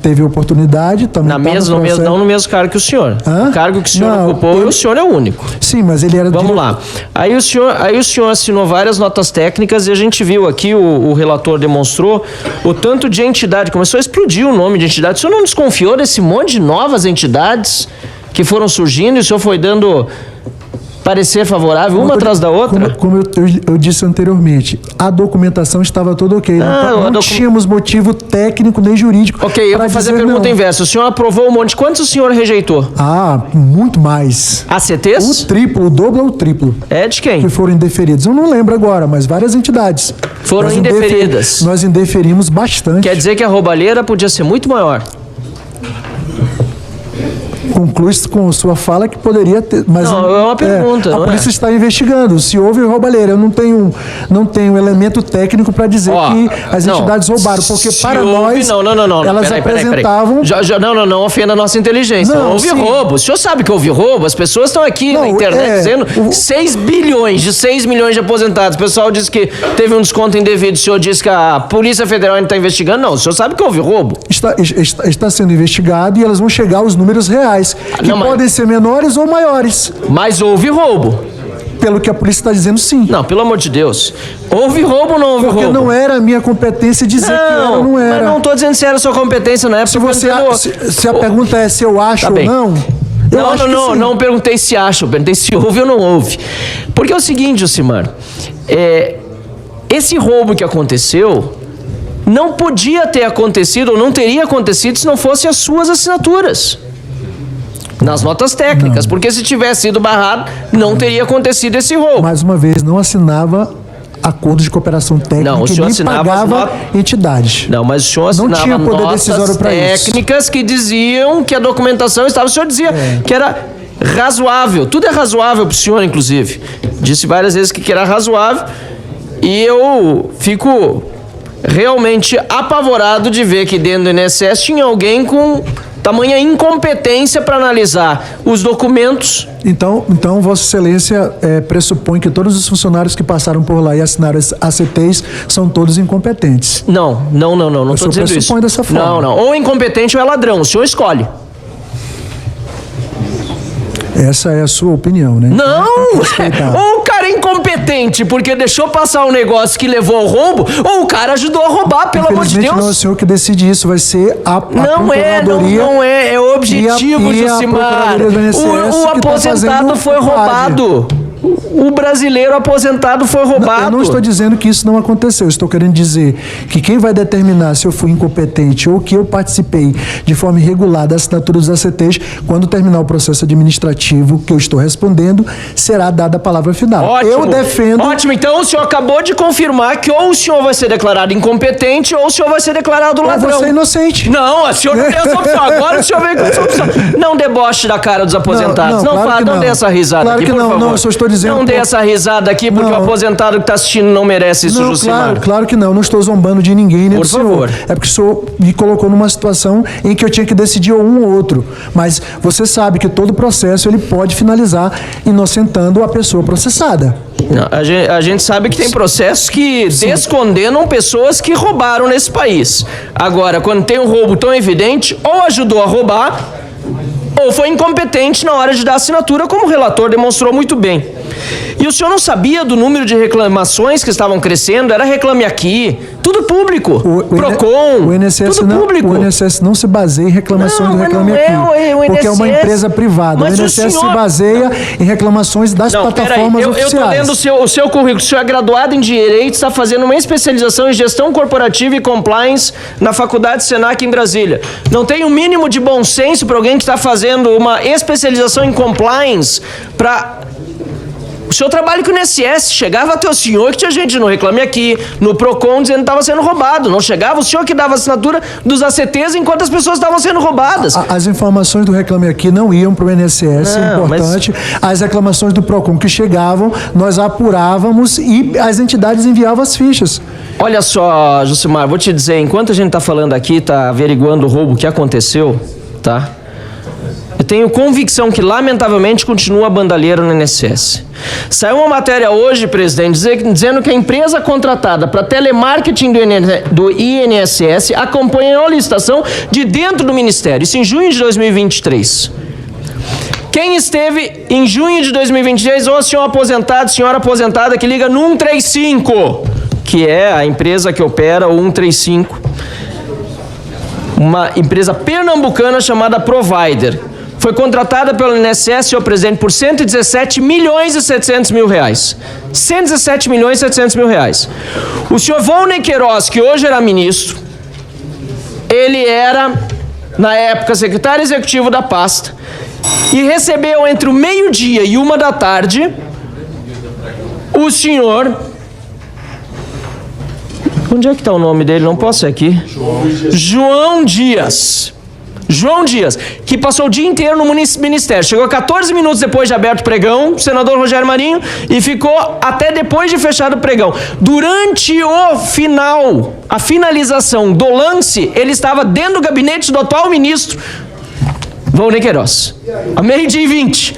teve oportunidade também. Não no mesmo cargo que o senhor. O cargo que o senhor ocupou, o senhor é o único. Sim, mas ele era... Vamos lá. Aí o senhor assinou várias notas técnicas e a gente viu aqui, o relator demonstrou o tanto de entidade, começou a explodir o nome de entidade. O senhor não desconfiou desse monte de novas entidades que foram surgindo e o senhor foi dando... parecer favorável, uma atrás da outra? Como eu disse anteriormente, a documentação estava toda ok. Não tínhamos motivo técnico nem jurídico. Ok, eu vou fazer a pergunta inversa. O senhor aprovou um monte. Quantos o senhor rejeitou? Muito mais. ACTs? O triplo, o dobro ou o triplo. É de quem? Que foram indeferidos. Eu não lembro agora, mas várias entidades. Foram indeferidas. Nós indeferimos bastante. Quer dizer que a roubalheira podia ser muito maior. Conclui com sua fala que poderia ter, mas não, é uma pergunta. A polícia está investigando se houve roubalheira. Eu não tenho elemento técnico para dizer que as entidades roubaram, porque para nós elas apresentavam. Não ofenda a nossa inteligência. Não houve roubo. O senhor sabe que houve roubo? As pessoas estão aqui na internet dizendo 6 milhões de aposentados. O pessoal diz que teve um desconto indevido. O senhor diz que a Polícia Federal ainda está investigando. Não, o senhor sabe que houve roubo. Está sendo investigado e elas vão chegar aos números reais. Que podem ser menores ou maiores. Mas houve roubo. Pelo que a polícia está dizendo, sim. Não, pelo amor de Deus. Houve roubo ou não houve roubo? Porque não era a minha competência dizer que era ou não era. Mas não estou dizendo se era a sua competência, não é? Se a pergunta é se eu acho ou não... Não perguntei se acho, eu perguntei se houve ou não houve. Porque é o seguinte, Jucimar, esse roubo que aconteceu não podia ter acontecido ou não teria acontecido se não fossem as suas assinaturas nas notas técnicas, porque se tivesse sido barrado, não teria acontecido esse roubo. Mais uma vez, não assinava acordo de cooperação técnica, não, o senhor nem pagava entidades. Não, mas o senhor assinava notas técnicas que diziam que a documentação estava... O senhor dizia que era razoável. Tudo é razoável para o senhor, inclusive. Disse várias vezes que era razoável e eu fico realmente apavorado de ver que dentro do INSS tinha alguém com... tamanha incompetência para analisar os documentos. Então Vossa Excelência pressupõe que todos os funcionários que passaram por lá e assinaram as ACTs são todos incompetentes. Não estou dizendo isso. Pressupõe dessa forma. Não. Ou incompetente ou é ladrão, o senhor escolhe. Essa é a sua opinião, né? Não! Ou o cara é incompetente porque deixou passar um negócio que levou ao rombo, ou o cara ajudou a roubar, pelo amor de Deus. Não é o senhor que decide isso, vai ser a Procuradoria. Não é o objetivo, Jucimar. O aposentado foi roubado. O brasileiro aposentado foi roubado. Eu não estou dizendo que isso não aconteceu. Eu estou querendo dizer que quem vai determinar se eu fui incompetente ou que eu participei de forma irregular da assinatura dos ACTs, quando terminar o processo administrativo que eu estou respondendo, será dada a palavra final. Ótimo. Eu defendo... Ótimo. Então o senhor acabou de confirmar que ou o senhor vai ser declarado incompetente ou o senhor vai ser declarado ladrão. Ou você é inocente. Não, o senhor não tem essa opção. Agora o senhor vem com essa opção. Não deboche da cara dos aposentados. Não dê essa risada claro aqui, que por não. favor. Não, eu só estou dizendo... Não dê essa risada aqui, porque o aposentado que está assistindo não merece isso, Jucimar. Claro que não. Não estou zombando de ninguém, nem do senhor. Por favor. É porque o senhor me colocou numa situação em que eu tinha que decidir um ou outro. Mas você sabe que todo processo ele pode finalizar inocentando a pessoa processada. Não, a gente sabe que tem processos que descondenam pessoas que roubaram nesse país. Agora, quando tem um roubo tão evidente, ou ajudou a roubar, ou foi incompetente na hora de dar assinatura, como o relator demonstrou muito bem. E o senhor não sabia do número de reclamações que estavam crescendo? Era Reclame Aqui, tudo público. Procon, o INSS tudo público. O INSS não se baseia em reclamações do Reclame Aqui, porque é uma empresa privada. O INSS se baseia em reclamações das plataformas oficiais. Eu estou lendo o seu currículo. O senhor é graduado em Direito, está fazendo uma especialização em Gestão Corporativa e Compliance na Faculdade Senac em Brasília. Não tem o mínimo de bom senso para alguém que está fazendo uma especialização em Compliance para... O senhor trabalha com o INSS, chegava até o senhor que tinha gente no Reclame Aqui, no Procon, dizendo que estava sendo roubado. Não chegava o senhor que dava assinatura dos ACTs enquanto as pessoas estavam sendo roubadas. As informações do Reclame Aqui não iam para o INSS, é importante. As reclamações do Procon que chegavam, nós apurávamos e as entidades enviavam as fichas. Olha só, Jucimar, vou te dizer, enquanto a gente está falando aqui, está averiguando o roubo que aconteceu, tá? Eu tenho convicção que, lamentavelmente, continua a bandalheira no INSS. Saiu uma matéria hoje, presidente, dizendo que a empresa contratada para telemarketing do INSS acompanhou a licitação de dentro do Ministério. Isso em junho de 2023. Quem esteve em junho de 2023, ou senhor aposentado, senhora aposentada, que liga no 135, que é a empresa que opera o 135, uma empresa pernambucana chamada Provider. Foi contratada pelo INSS, senhor presidente, por 117 milhões e 700 mil reais. 117 milhões e 700 mil reais. O senhor Volney Queiroz, que hoje era ministro, ele era, na época, secretário executivo da pasta, e recebeu entre o meio-dia e 1h o senhor... Onde é que está o nome dele? Não posso ser aqui. João Dias. João Dias, que passou o dia inteiro no ministério. Chegou 14 minutos depois de aberto o pregão, o senador Rogério Marinho, e ficou até depois de fechado o pregão. Durante o final, a finalização do lance, ele estava dentro do gabinete do atual ministro Volney Queiroz, a 12h20.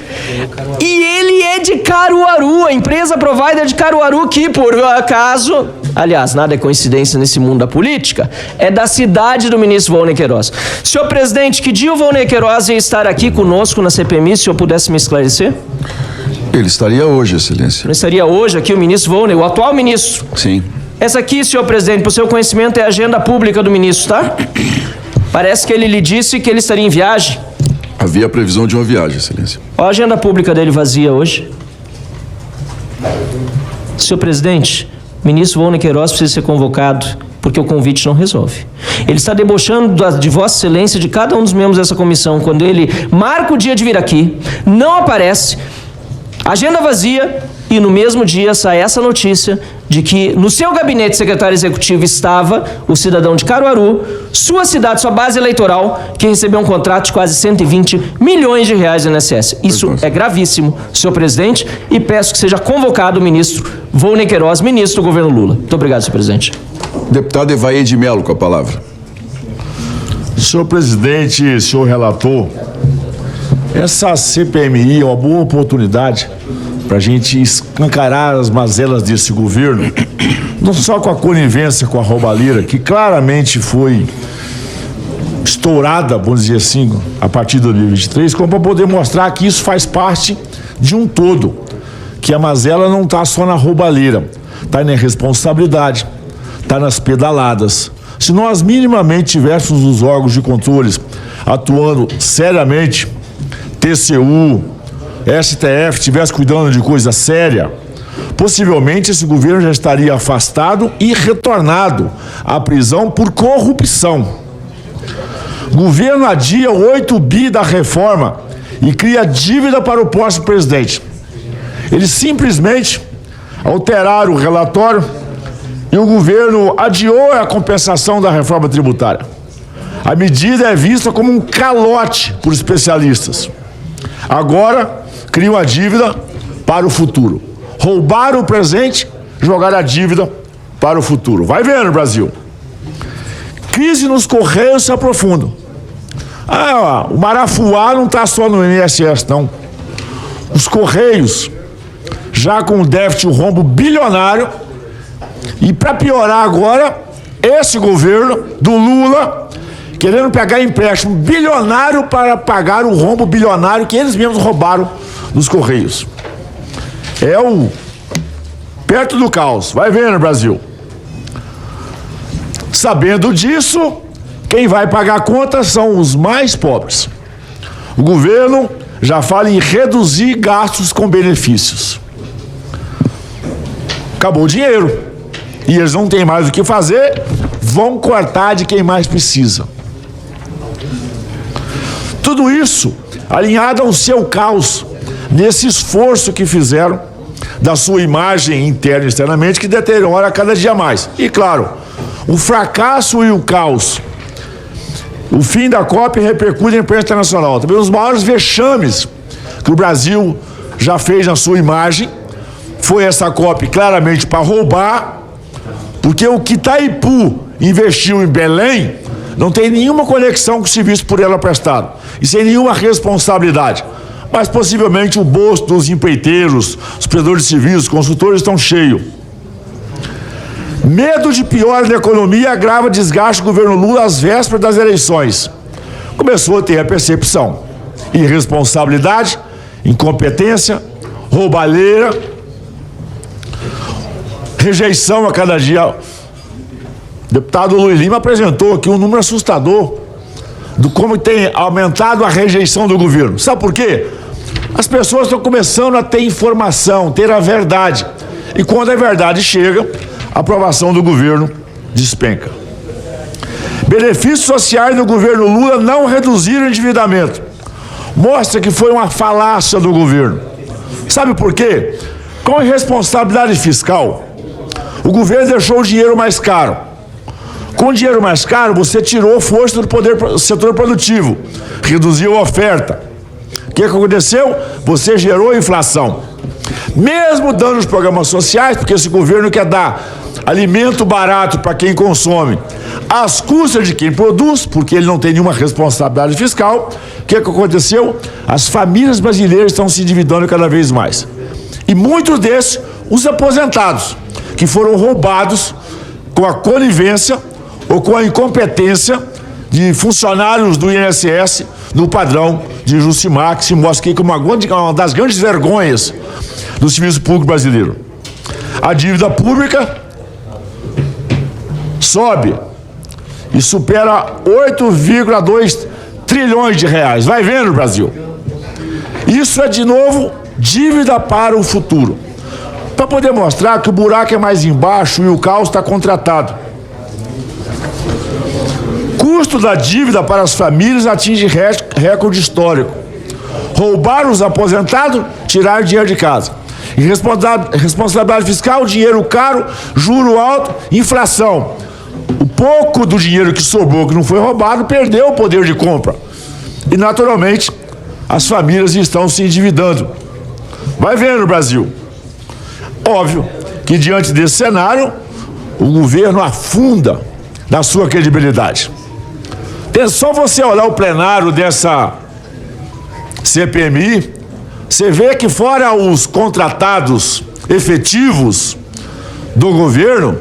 E ele é de Caruaru, a empresa Provider de Caruaru, que por acaso, aliás, nada é coincidência nesse mundo da política, é da cidade do ministro Volney Queiroz. Senhor presidente, que dia o Volney Queiroz ia estar aqui conosco na CPMI, se o senhor pudesse me esclarecer? Ele estaria hoje, excelência. Ele estaria hoje aqui, o ministro Volney, o atual ministro? Sim. Essa aqui, senhor presidente, para o seu conhecimento, é a agenda pública do ministro, tá? Parece que ele lhe disse que ele estaria em viagem. Havia a previsão de uma viagem, excelência. Olha a agenda pública dele vazia hoje. Senhor presidente, o ministro Volney Queiroz precisa ser convocado, porque o convite não resolve. Ele está debochando de Vossa Excelência, de cada um dos membros dessa comissão, quando ele marca o dia de vir aqui, não aparece, agenda vazia, e no mesmo dia sai essa notícia de que no seu gabinete secretário executivo estava o cidadão de Caruaru, sua cidade, sua base eleitoral, que recebeu um contrato de quase 120 milhões de reais do INSS. Isso é gravíssimo, senhor presidente, e peço que seja convocado o ministro Volney Queiroz, ministro do governo Lula. Muito obrigado, senhor presidente. Deputado Evair de Mello, com a palavra. Senhor presidente, senhor relator, essa CPMI é uma boa oportunidade para a gente escancarar as mazelas desse governo, não só com a conivência com a roubalheira, que claramente foi estourada, vamos dizer assim, a partir de 2023, como para poder mostrar que isso faz parte de um todo, que a mazela não está só na roubalheira, está na irresponsabilidade, está nas pedaladas. Se nós minimamente tivéssemos os órgãos de controles atuando seriamente, TCU, STF, estivesse cuidando de coisa séria, possivelmente esse governo já estaria afastado e retornado à prisão por corrupção. Governo adia 8 bi da reforma e cria dívida para o próximo presidente. Eles simplesmente alteraram o relatório e o governo adiou a compensação da reforma tributária. A medida é vista como um calote por especialistas. Agora, criam a dívida para o futuro. Roubaram o presente, jogaram a dívida para o futuro. Vai vendo, Brasil. Crise nos Correios se aprofunda. O Marafuá não está só no INSS, não. Os Correios, já com o déficit, o rombo bilionário, e para piorar agora, esse governo do Lula, querendo pegar empréstimo bilionário para pagar o rombo bilionário que eles mesmos roubaram dos Correios. É o perto do caos. Vai vendo, Brasil. Sabendo disso, quem vai pagar a conta são os mais pobres. O governo já fala em reduzir gastos com benefícios. Acabou o dinheiro. E eles não têm mais o que fazer, vão cortar de quem mais precisa. Tudo isso alinhado ao seu caos, nesse esforço que fizeram da sua imagem interna e externamente, que deteriora cada dia mais. E claro, o fracasso e o caos, o fim da COP repercute na imprensa internacional. Também os maiores vexames que o Brasil já fez na sua imagem foi essa COP claramente para roubar, porque o que Itaipu investiu em Belém não tem nenhuma conexão com o serviço por ela prestado e sem nenhuma responsabilidade. Mas possivelmente o bolso dos empreiteiros, os prestadores de serviços, consultores estão cheios. Medo de pior na economia agrava desgaste do governo Lula às vésperas das eleições. Começou a ter a percepção: irresponsabilidade, incompetência, roubalheira, rejeição a cada dia. O deputado Luiz Lima apresentou aqui um número assustador do como tem aumentado a rejeição do governo. Sabe por quê? As pessoas estão começando a ter informação, ter a verdade. E quando a verdade chega, a aprovação do governo despenca. Benefícios sociais do governo Lula não reduziram o endividamento. Mostra que foi uma falácia do governo. Sabe por quê? Com a irresponsabilidade fiscal, o governo deixou o dinheiro mais caro. Com o dinheiro mais caro, você tirou força do setor produtivo, reduziu a oferta. O que aconteceu? Você gerou inflação. Mesmo dando os programas sociais, porque esse governo quer dar alimento barato para quem consome, às custas de quem produz, porque ele não tem nenhuma responsabilidade fiscal, o que aconteceu? As famílias brasileiras estão se endividando cada vez mais. E muitos desses, os aposentados, que foram roubados com a conivência ou com a incompetência de funcionários do INSS no padrão de Jucimar, que se mostra aqui como uma das grandes vergonhas do serviço público brasileiro. A dívida pública sobe e supera 8,2 trilhões de reais. Vai vendo, Brasil. Isso é, de novo, dívida para o futuro. Para poder mostrar que o buraco é mais embaixo e o caos está contratado. Custo da dívida para as famílias atinge recorde histórico. Roubar os aposentados, tirar dinheiro de casa. Responsabilidade fiscal, dinheiro caro, juro alto, inflação. O pouco do dinheiro que sobrou, que não foi roubado, perdeu o poder de compra. E, naturalmente, as famílias estão se endividando. Vai vendo, Brasil. Óbvio que, diante desse cenário, o governo afunda na sua credibilidade. Tem só você olhar o plenário dessa CPMI, você vê que, fora os contratados efetivos do governo,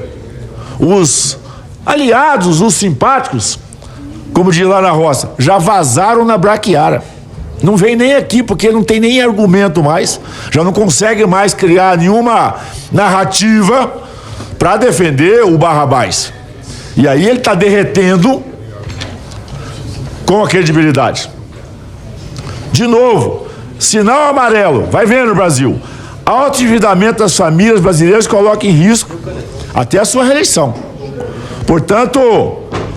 os aliados, os simpáticos, como diz lá na roça, já vazaram na braquiara. Não vem nem aqui, porque não tem nem argumento mais, já não consegue mais criar nenhuma narrativa para defender o Barrabás. E aí ele está derretendo com a credibilidade. De novo, sinal amarelo, vai vendo, Brasil. Alto endividamento das famílias brasileiras coloca em risco até a sua reeleição. Portanto,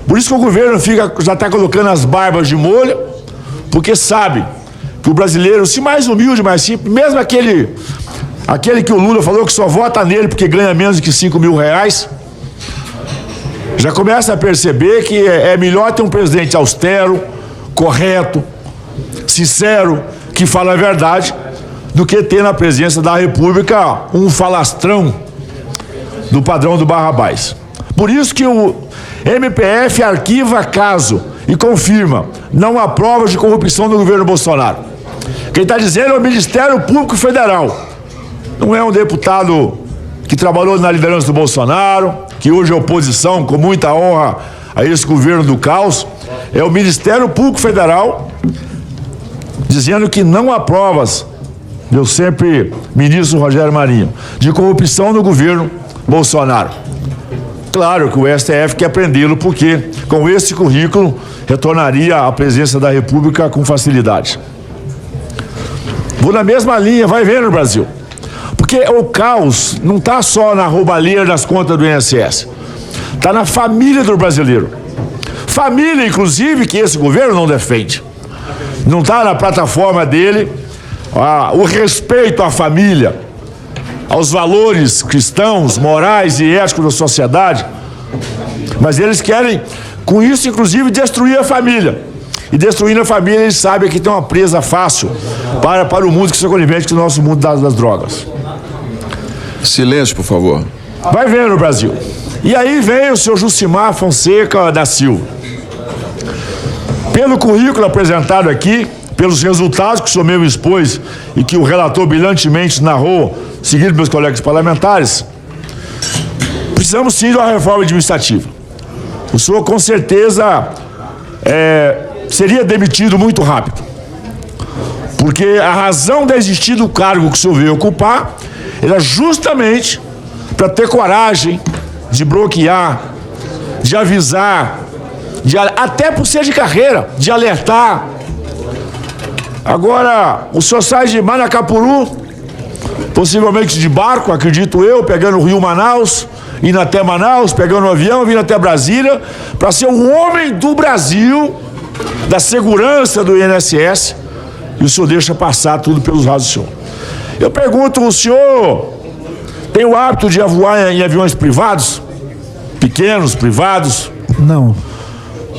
por isso que o governo já está colocando as barbas de molho, porque sabe que o brasileiro, se mais humilde, mais simples, mesmo aquele que o Lula falou que só vota nele porque ganha menos de 5 mil reais, já começa a perceber que é melhor ter um presidente austero, correto, sincero, que fala a verdade, do que ter na presidência da República um falastrão do padrão do Barrabás. Por isso que o MPF arquiva caso e confirma, não há provas de corrupção no governo Bolsonaro. Quem está dizendo é o Ministério Público Federal. Não é um deputado que trabalhou na liderança do Bolsonaro, que hoje é oposição, com muita honra a esse governo do caos. É o Ministério Público Federal dizendo que não há provas, meu sempre ministro Rogério Marinho, de corrupção no governo Bolsonaro. Claro que o STF quer prendê-lo, porque com esse currículo retornaria à presidência da República com facilidade. Vou na mesma linha, vai vendo, Brasil. Porque o caos não está só na roubalheira das contas do INSS, está na família do brasileiro. Família, inclusive, que esse governo não defende. Não está na plataforma dele o respeito à família, aos valores cristãos, morais e éticos da sociedade. Mas eles querem, com isso, inclusive, destruir a família. E destruindo a família, eles sabem que tem uma presa fácil para o mundo que se conivente com o nosso mundo das drogas. Silêncio, por favor. Vai vendo, Brasil. E aí vem o senhor Jucimar Fonseca da Silva. Pelo currículo apresentado aqui, pelos resultados que o senhor mesmo expôs e que o relator brilhantemente narrou, seguido pelos colegas parlamentares, precisamos sim de uma reforma administrativa. O senhor, com certeza, seria demitido muito rápido. Porque a razão de existir do cargo que o senhor veio ocupar era justamente para ter coragem de bloquear, de avisar, até por ser de carreira, de alertar. Agora, o senhor sai de Manacapuru, possivelmente de barco, acredito eu, pegando o Rio Manaus, indo até Manaus, pegando um avião, vindo até Brasília, para ser o homem do Brasil, da segurança do INSS, e o senhor deixa passar tudo pelos raios do senhor. Eu pergunto, o senhor tem o hábito de voar em aviões privados? Pequenos, privados? Não.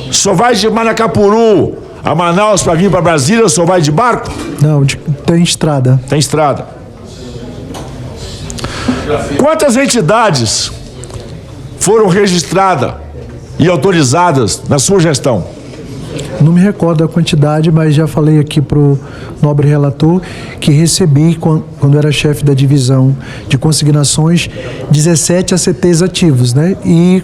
O senhor vai de Manacapuru a Manaus para vir para Brasília, o senhor vai de barco? Não, tem estrada. Tem estrada. Quantas entidades foram registradas e autorizadas na sua gestão? Não me recordo a quantidade, mas já falei aqui para o nobre relator que recebi, quando era chefe da divisão de consignações, 17 ACTs ativos, né? E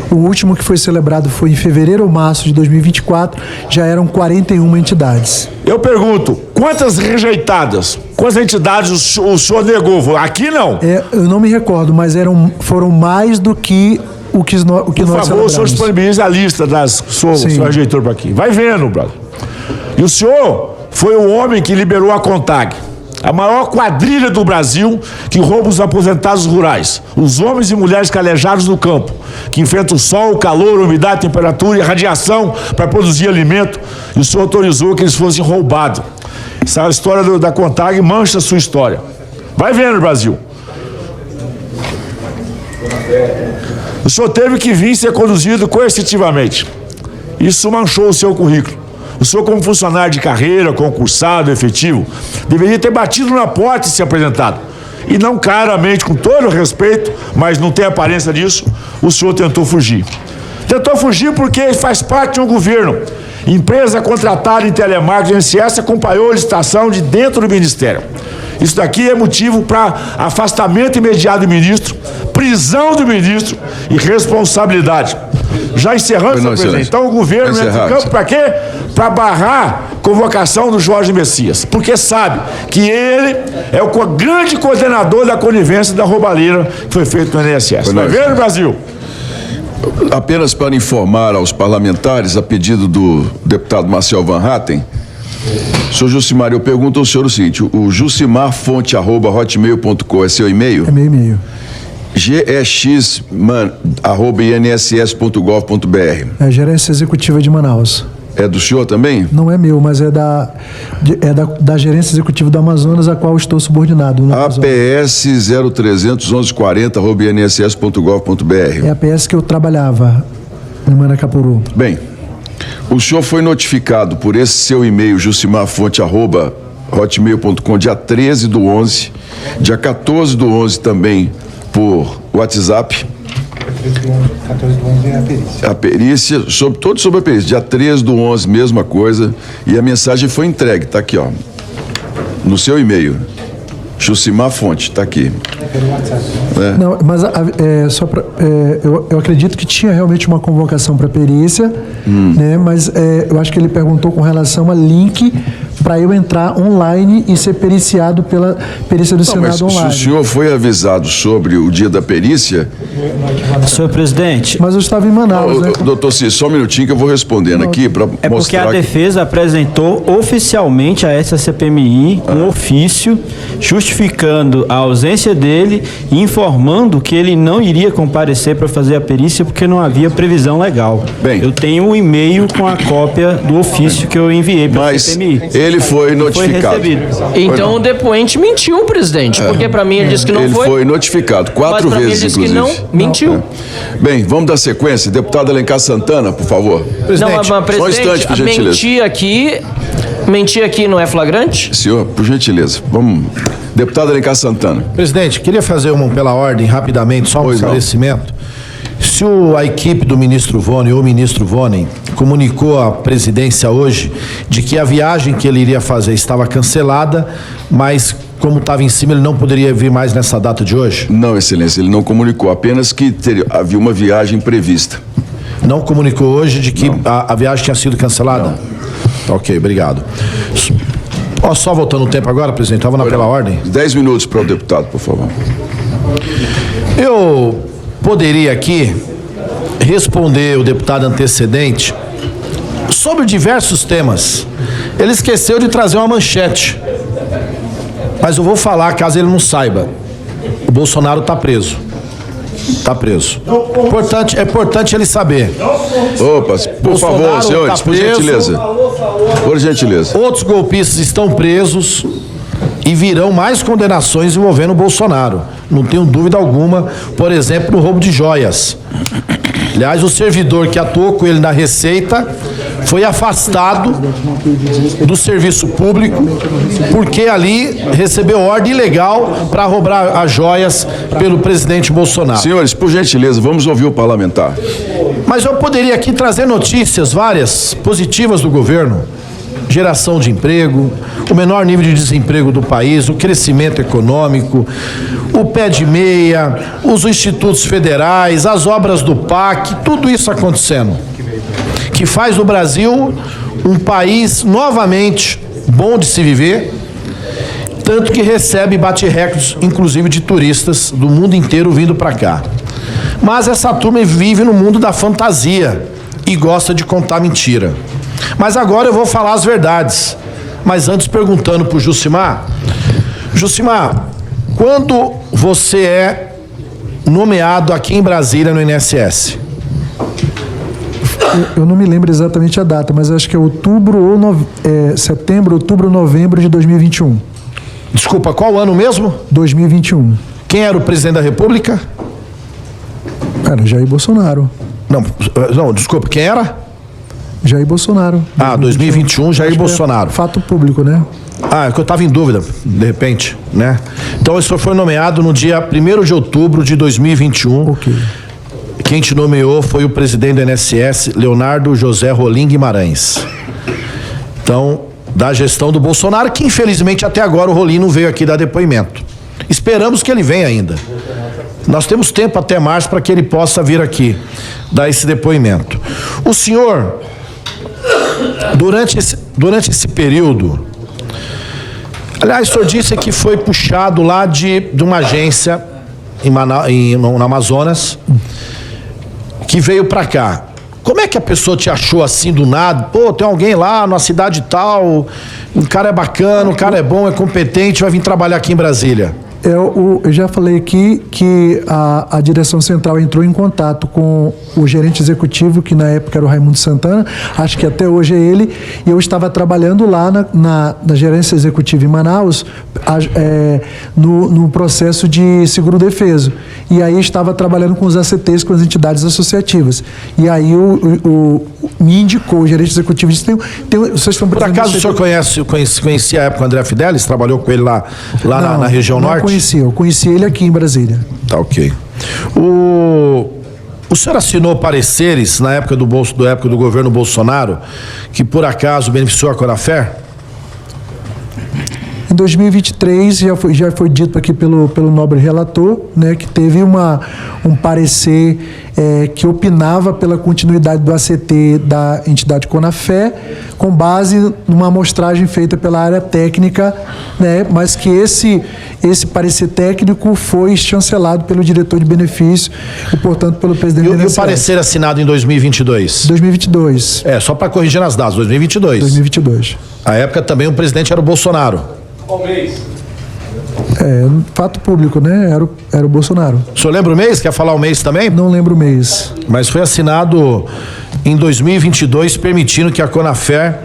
o último que foi celebrado foi em fevereiro ou março de 2024, já eram 41 entidades. Eu pergunto, quantas rejeitadas? Quantas entidades o senhor negou? Aqui não. Eu não me recordo, mas foram mais do que o que nós celebramos. Por favor, o senhor disponibiliza a lista das que o senhor rejeitou para aqui. Vai vendo, brother. E o senhor foi o homem que liberou a CONTAG, a maior quadrilha do Brasil que rouba os aposentados rurais, os homens e mulheres calejados no campo, que enfrentam o sol, o calor, a umidade, a temperatura e a radiação para produzir alimento, e o senhor autorizou que eles fossem roubados. Essa história da CONTAG mancha a sua história. Vai vendo, Brasil. O senhor teve que vir ser conduzido coercitivamente. Isso manchou o seu currículo. O senhor, como funcionário de carreira, concursado, efetivo, deveria ter batido na porta e se apresentado. E não claramente, com todo o respeito, mas não tem aparência disso, o senhor tentou fugir. Tentou fugir porque faz parte de um governo. Empresa contratada em telemarketing, INSS acompanhou a licitação de dentro do Ministério. Isso daqui é motivo para afastamento imediato do ministro, prisão do ministro e responsabilidade. Já encerrando, senhor presidente. Então o governo entra em campo para quê? Para barrar convocação do Jorge Messias. Porque sabe que ele é o grande coordenador da conivência da roubalheira que foi feita no INSS. Vai ver, Brasil? Apenas para informar aos parlamentares, a pedido do deputado Marcel Van Hatten, senhor Jucimar, eu pergunto ao senhor o seguinte: o jucimarfonte@hotmail.com é seu e-mail? É meu e-mail. gexman@inss.gov.br. É a gerência executiva de Manaus. É do senhor também? Não é meu, mas é da gerência executiva do Amazonas, a qual estou subordinado. APS 031140@inss.gov.br. É a APS que eu trabalhava em Manacapuru. Bem, o senhor foi notificado por esse seu e-mail, jucimarfonte@hotmail.com, dia 13/11, dia 14/11 também por WhatsApp. 14/11 é a perícia. A perícia, todo sobre a perícia. Dia 13/11, mesma coisa. E a mensagem foi entregue, tá aqui, ó. No seu e-mail. Jucimar Fonte, tá aqui. É. Não, mas só pra, eu acredito que tinha realmente uma convocação para perícia, né? Mas eu acho que ele perguntou com relação a link para eu entrar online e ser periciado pela perícia do Senado online. Se o senhor foi avisado sobre o dia da perícia... Senhor presidente... Mas eu estava em Manaus, né? Doutor Cícero, só um minutinho que eu vou respondendo aqui para mostrar... É porque a defesa apresentou oficialmente a essa CPMI um ofício justificando a ausência dele e informando que ele não iria comparecer para fazer a perícia porque não havia previsão legal. Bem, eu tenho um e-mail com a cópia do ofício que eu enviei para a CPMI. Ele foi notificado. Então o depoente mentiu, presidente, porque para mim ele disse que não foi. Ele foi notificado 4 vezes, ele disse inclusive. Que não, mentiu. Bem, vamos dar sequência. Deputado Alencar Santana, por favor. Presidente, não, mas presidente, só um instante, por gentileza. Mentir aqui não é flagrante? Senhor, por gentileza, vamos... Deputado Alencar Santana. Presidente, queria fazer pela ordem, rapidamente, só um esclarecimento. Se a equipe do ministro Vonne ou o ministro Vonne comunicou à presidência hoje de que a viagem que ele iria fazer estava cancelada, mas como estava em cima, ele não poderia vir mais nessa data de hoje? Não, Excelência, ele não comunicou, apenas que havia uma viagem prevista. Não comunicou hoje de que a viagem tinha sido cancelada? Não. Ok, obrigado. Só voltando o tempo agora, presidente, estava pela ordem. 10 minutos para o deputado, por favor. Eu poderia aqui responder o deputado antecedente sobre diversos temas. Ele esqueceu de trazer uma manchete. Mas eu vou falar, caso ele não saiba. O Bolsonaro está preso. Está preso. É importante ele saber. Opa, por favor, senhores, por gentileza. Por gentileza. Outros golpistas estão presos e virão mais condenações envolvendo o Bolsonaro. Não tenho dúvida alguma, por exemplo, no roubo de joias. Aliás, o servidor que atuou com ele na Receita foi afastado do serviço público porque ali recebeu ordem ilegal para roubar as joias pelo presidente Bolsonaro. Senhores, por gentileza, vamos ouvir o parlamentar. Mas eu poderia aqui trazer notícias várias positivas do governo. Geração de emprego, o menor nível de desemprego do país, o crescimento econômico, o pé de meia, os institutos federais, as obras do PAC, tudo isso acontecendo, que faz do Brasil um país novamente bom de se viver, tanto que recebe e bate recordes, inclusive de turistas do mundo inteiro vindo para cá. Mas essa turma vive no mundo da fantasia e gosta de contar mentira. Mas agora eu vou falar as verdades. Mas antes perguntando para o Jucimar. Jucimar, quando você é nomeado aqui em Brasília no INSS? Eu não me lembro exatamente a data, mas acho que é setembro, outubro, novembro de 2021. Desculpa, qual ano mesmo? 2021. Quem era o presidente da República? Era Jair Bolsonaro. Não, desculpa, quem era? Jair Bolsonaro. 2021, Jair Bolsonaro. Fato público, né? É que eu estava em dúvida, de repente, né? Então, o senhor foi nomeado no dia 1º de outubro de 2021. Ok. Quem te nomeou foi o presidente do INSS, Leonardo José Rolim Guimarães. Então, da gestão do Bolsonaro, que infelizmente até agora o Rolim não veio aqui dar depoimento. Esperamos que ele venha ainda. Nós temos tempo até março para que ele possa vir aqui dar esse depoimento. O senhor, durante esse período, aliás, o senhor disse que foi puxado lá de uma agência no Amazonas, que veio para cá. Como é que a pessoa te achou assim do nada? Pô, tem alguém lá na cidade tal, o cara é bacana, o cara é bom, é competente, vai vir trabalhar aqui em Brasília. Eu já falei aqui que a direção central entrou em contato com o gerente executivo, que na época era o Raimundo Santana, acho que até hoje é ele, e eu estava trabalhando lá na gerência executiva em Manaus, no processo de seguro-defeso. E aí estava trabalhando com os ACTs, com as entidades associativas. E aí me indicou, o gerente executivo disse, vocês estão... Por acaso o senhor conhecia a época o André Fidelis? Trabalhou com ele lá na região norte? Eu conheci ele aqui em Brasília. Tá, ok. O senhor assinou pareceres na época do governo Bolsonaro que por acaso beneficiou a Conafer? Em 2023, já foi dito aqui pelo nobre relator, né, que teve um parecer que opinava pela continuidade do ACT da entidade Conafer, com base numa amostragem feita pela área técnica, né, mas que esse parecer técnico foi chancelado pelo diretor de benefício e, portanto, pelo presidente do INSS. E o parecer assinado em 2022? 2022. Só para corrigir nas datas, 2022. 2022. A época também o presidente era o Bolsonaro. Qual mês? Fato público, né? Era o Bolsonaro. O senhor lembra o mês? Quer falar o mês também? Não lembro o mês. Mas foi assinado em 2022, permitindo que a Conafer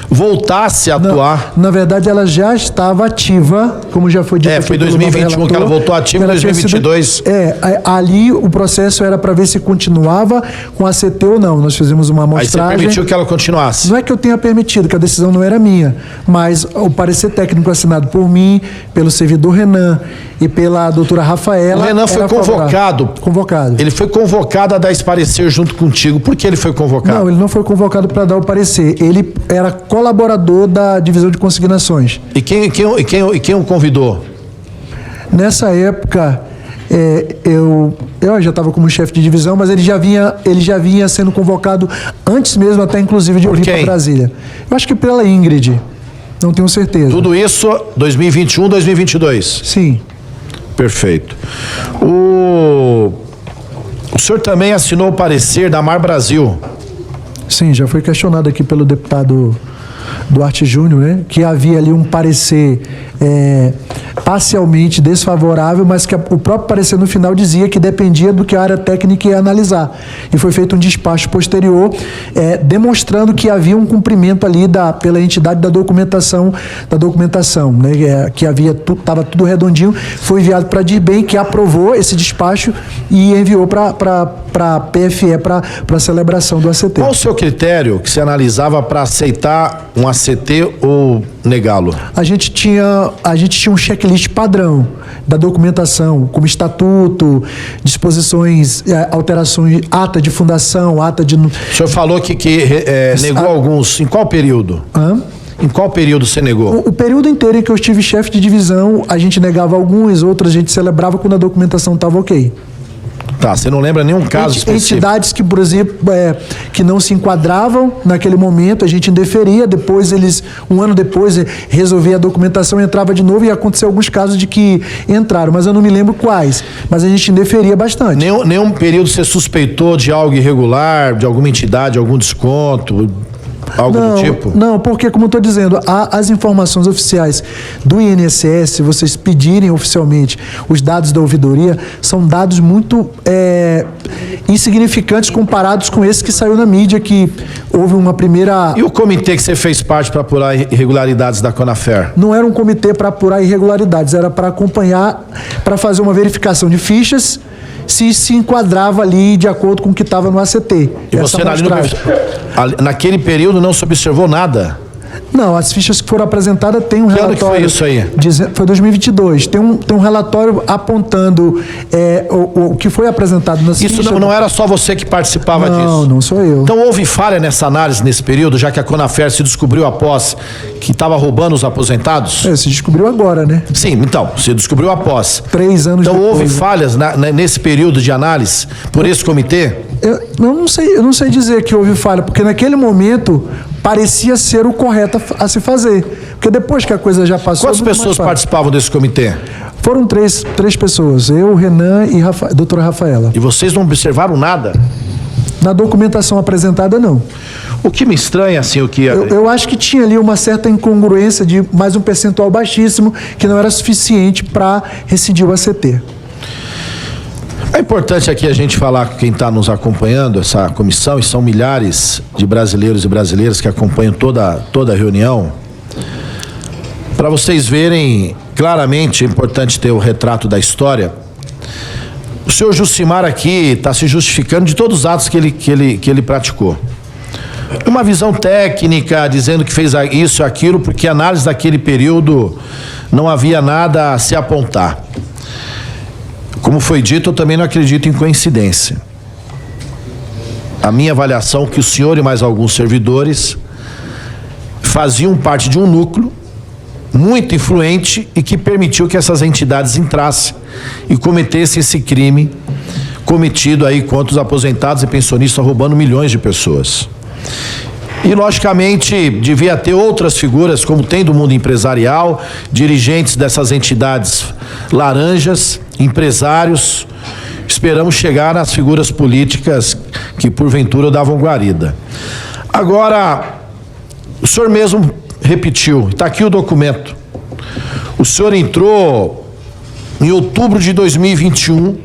voltasse a atuar. Na verdade, ela já estava ativa, como já foi dito. Foi em 2021 que ela voltou ativa, em 2022. Ali o processo era para ver se continuava com a CT ou não. Nós fizemos uma amostragem. Aí você permitiu que ela continuasse? Não é que eu tenha permitido, que a decisão não era minha, mas o parecer técnico assinado por mim, pelo servidor Renan e pela doutora Rafaela... O Renan foi convocado. Convocado. Ele foi convocado a dar esse parecer junto contigo. Por que ele foi convocado? Não, ele não foi convocado para dar o parecer. Ele era colaborador da divisão de consignações. E quem o convidou? Nessa época, eu já estava como chefe de divisão, mas ele já vinha sendo convocado antes mesmo, até inclusive de eu vir para Brasília. Eu acho que pela Ingrid. Não tenho certeza. Tudo isso 2021, 2022? Sim. Perfeito. O senhor também assinou o parecer da Mar Brasil? Sim, já foi questionado aqui pelo deputado Duarte Júnior, né? Que havia ali um parecer parcialmente desfavorável, mas que o próprio parecer no final dizia que dependia do que a área técnica ia analisar. E foi feito um despacho posterior, demonstrando que havia um cumprimento ali pela entidade da documentação, né? Que estava tudo redondinho, foi enviado para a DIRBEM, que aprovou esse despacho e enviou para a PFE, para a celebração do ACT. Qual o seu critério que se analisava para aceitar um ACT ou negá-lo? A gente tinha um checklist padrão da documentação, como estatuto, disposições, alterações, ata de fundação, ata de... O senhor falou que negou alguns. Em qual período? Em qual período você negou? O período inteiro em que eu estive chefe de divisão, a gente negava alguns, outros a gente celebrava quando a documentação estava ok. Tá, você não lembra nenhum caso específico? Entidades que, por exemplo, que não se enquadravam naquele momento, a gente indeferia, depois um ano depois, resolvia a documentação, entrava de novo e aconteceu alguns casos de que entraram, mas eu não me lembro quais, mas a gente indeferia bastante. Nenhum período você suspeitou de algo irregular, de alguma entidade, algum desconto? Algo do tipo? Não, porque, como eu estou dizendo, as informações oficiais do INSS, se vocês pedirem oficialmente os dados da ouvidoria, são dados muito insignificantes comparados com esse que saiu na mídia, que houve uma primeira... E o comitê que você fez parte para apurar irregularidades da Conafer? Não era um comitê para apurar irregularidades, era para acompanhar, para fazer uma verificação de fichas, se enquadrava ali de acordo com o que estava no ACT. E você naquele período não se observou nada? Não, as fichas que foram apresentadas tem um relatório... Que ano que foi isso aí? Foi 2022. Tem um relatório apontando o que foi apresentado nas fichas... Isso não era só você que participava disso? Não sou eu. Então houve falha nessa análise nesse período, já que a Conafer se descobriu após que estava roubando os aposentados? Se descobriu agora, né? Sim, então, se descobriu após. 3 anos então depois. Houve falhas nesse período de análise por esse comitê? Eu não sei dizer que houve falha, porque naquele momento parecia ser o correto a se fazer. Porque depois que a coisa já passou... Quantas pessoas participavam desse comitê? Foram três pessoas, eu, Renan e a doutora Rafaela. E vocês não observaram nada? Na documentação apresentada, não. O que me estranha, assim, o que... Eu acho que tinha ali uma certa incongruência de mais um percentual baixíssimo que não era suficiente para rescindir o ACT. É importante aqui a gente falar com quem está nos acompanhando, essa comissão, e são milhares de brasileiros e brasileiras que acompanham toda a reunião, para vocês verem claramente, é importante ter o retrato da história. O senhor Jucimar aqui está se justificando de todos os atos que ele praticou. Uma visão técnica, dizendo que fez isso e aquilo, porque a análise daquele período não havia nada a se apontar. Como foi dito, eu também não acredito em coincidência. A minha avaliação é que o senhor e mais alguns servidores faziam parte de um núcleo muito influente e que permitiu que essas entidades entrassem e cometessem esse crime cometido aí contra os aposentados e pensionistas, roubando milhões de pessoas. E, logicamente, devia ter outras figuras, como tem do mundo empresarial, dirigentes dessas entidades laranjas, empresários. Esperamos chegar nas figuras políticas que, porventura, davam guarida. Agora, o senhor mesmo repetiu, está aqui o documento. O senhor entrou em outubro de 2021,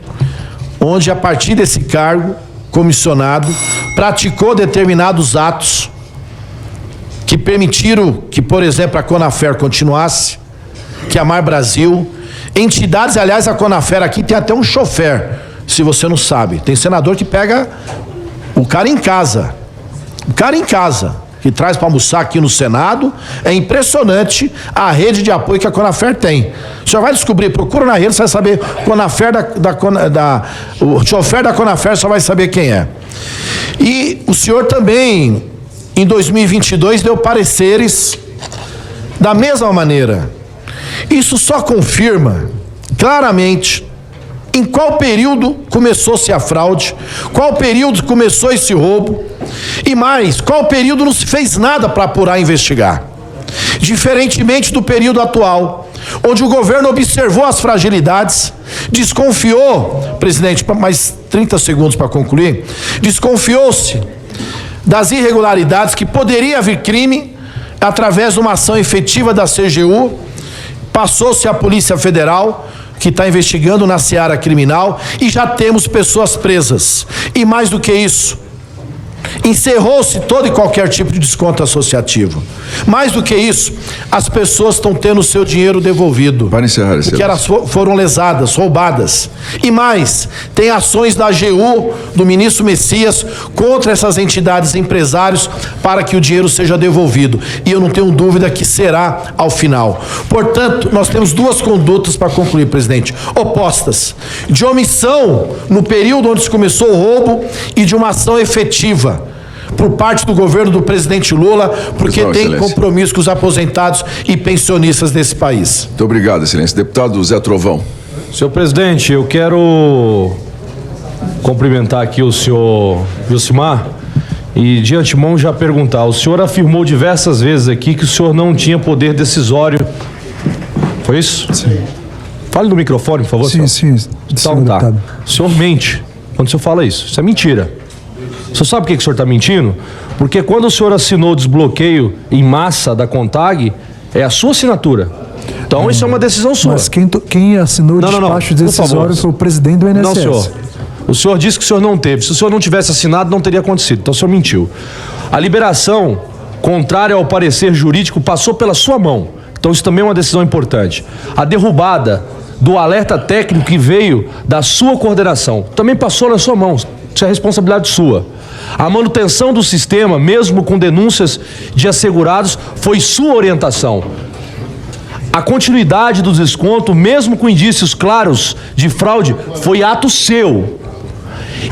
onde, a partir desse cargo, comissionado, praticou determinados atos que permitiram que, por exemplo, a Conafer continuasse, que a Mar Brasil, entidades, aliás, a Conafer aqui tem até um chofer, se você não sabe. Tem senador que pega o cara em casa, que traz para almoçar aqui no Senado. É impressionante a rede de apoio que a Conafer tem. O senhor vai descobrir, procura na rede, você vai saber, o chofer da Conafer só vai saber quem é. E o senhor também, em 2022, deu pareceres da mesma maneira. Isso só confirma claramente em qual período começou-se a fraude, qual período começou esse roubo, e mais, qual período não se fez nada para apurar e investigar. Diferentemente do período atual, onde o governo observou as fragilidades, desconfiou, presidente, mais 30 segundos para concluir, desconfiou-se das irregularidades que poderia haver crime através de uma ação efetiva da CGU, passou-se à Polícia Federal, que está investigando na seara criminal, e já temos pessoas presas. E mais do que isso, encerrou-se todo e qualquer tipo de desconto associativo. Mais do que isso, as pessoas estão tendo o seu dinheiro devolvido. Para encerrar, porque elas foram lesadas, roubadas. E mais, tem ações da AGU, do ministro Messias, contra essas entidades empresários para que o dinheiro seja devolvido. E eu não tenho dúvida que será ao final. Portanto, nós temos duas condutas para concluir, presidente, opostas. De omissão no período onde se começou o roubo e de uma ação efetiva por parte do governo do presidente Lula, porque tem Excelência. compromisso com os aposentados e pensionistas desse país. Muito obrigado, excelência. Deputado Zé Trovão. Senhor presidente, eu quero cumprimentar aqui o senhor Jucimar e de antemão já perguntar. O senhor afirmou diversas vezes aqui que o senhor não tinha poder decisório. Foi isso? Sim. Fale no microfone, por favor. Sim, senhor. sim. Então tá. O senhor mente quando o senhor fala isso. Isso é mentira. O senhor sabe por que o senhor está mentindo? Porque quando o senhor assinou o desbloqueio em massa da CONTAG, é a sua assinatura. Então isso é uma decisão sua. Mas quem assinou o despacho decisório foi o presidente do INSS. Não, senhor. O senhor disse que o senhor não teve. Se o senhor não tivesse assinado, não teria acontecido. Então o senhor mentiu. A liberação, contrária ao parecer jurídico, passou pela sua mão. Então isso também é uma decisão importante. A derrubada do alerta técnico que veio da sua coordenação também passou na sua mão. Isso é responsabilidade sua. A manutenção do sistema, mesmo com denúncias de assegurados, foi sua orientação. A continuidade do desconto, mesmo com indícios claros de fraude, foi ato seu.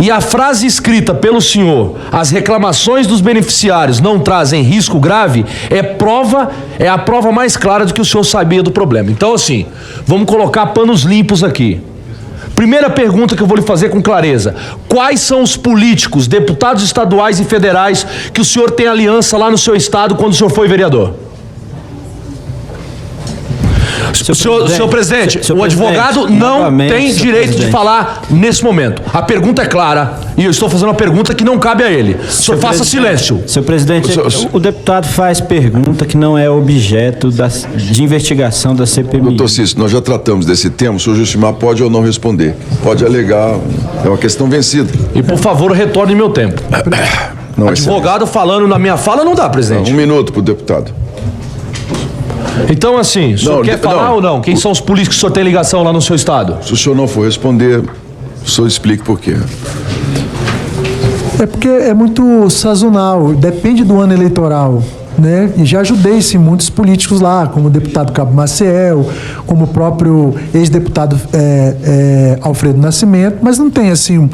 E a frase escrita pelo senhor, as reclamações dos beneficiários não trazem risco grave, é a prova mais clara de que o senhor sabia do problema. Então, assim, vamos colocar panos limpos aqui. Primeira pergunta que eu vou lhe fazer com clareza: quais são os políticos, deputados estaduais e federais que o senhor tem aliança lá no seu estado quando o senhor foi vereador? Senhor presidente, o advogado não tem direito de falar nesse momento. A pergunta é clara e eu estou fazendo uma pergunta que não cabe a ele. O senhor faça silêncio. Senhor presidente, o deputado faz pergunta que não é objeto de investigação da CPMI. Doutor Cícero, nós já tratamos desse tema. O senhor Jucimar pode ou não responder. Pode alegar, é uma questão vencida. E, por favor, retorne meu tempo. Não, advogado falando na minha fala não dá, presidente. Não, 1 minuto para o deputado. Então, assim, o senhor quer falar ou não? Quem são os políticos que o senhor tem ligação lá no seu estado? Se o senhor não for responder, o senhor explique por quê. É porque é muito sazonal, depende do ano eleitoral, né? E já ajudei sim muitos políticos lá, como o deputado Cabo Maciel, como o próprio ex-deputado Alfredo Nascimento, mas não tem assim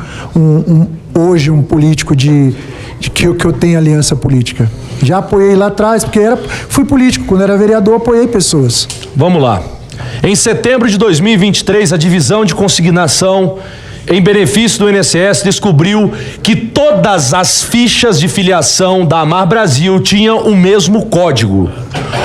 hoje um político que eu tenho aliança política. Já apoiei lá atrás, porque fui político, quando era vereador apoiei pessoas. Vamos lá. Em setembro de 2023, a divisão de consignação em benefício do INSS descobriu que todas as fichas de filiação da Amar Brasil tinham o mesmo código.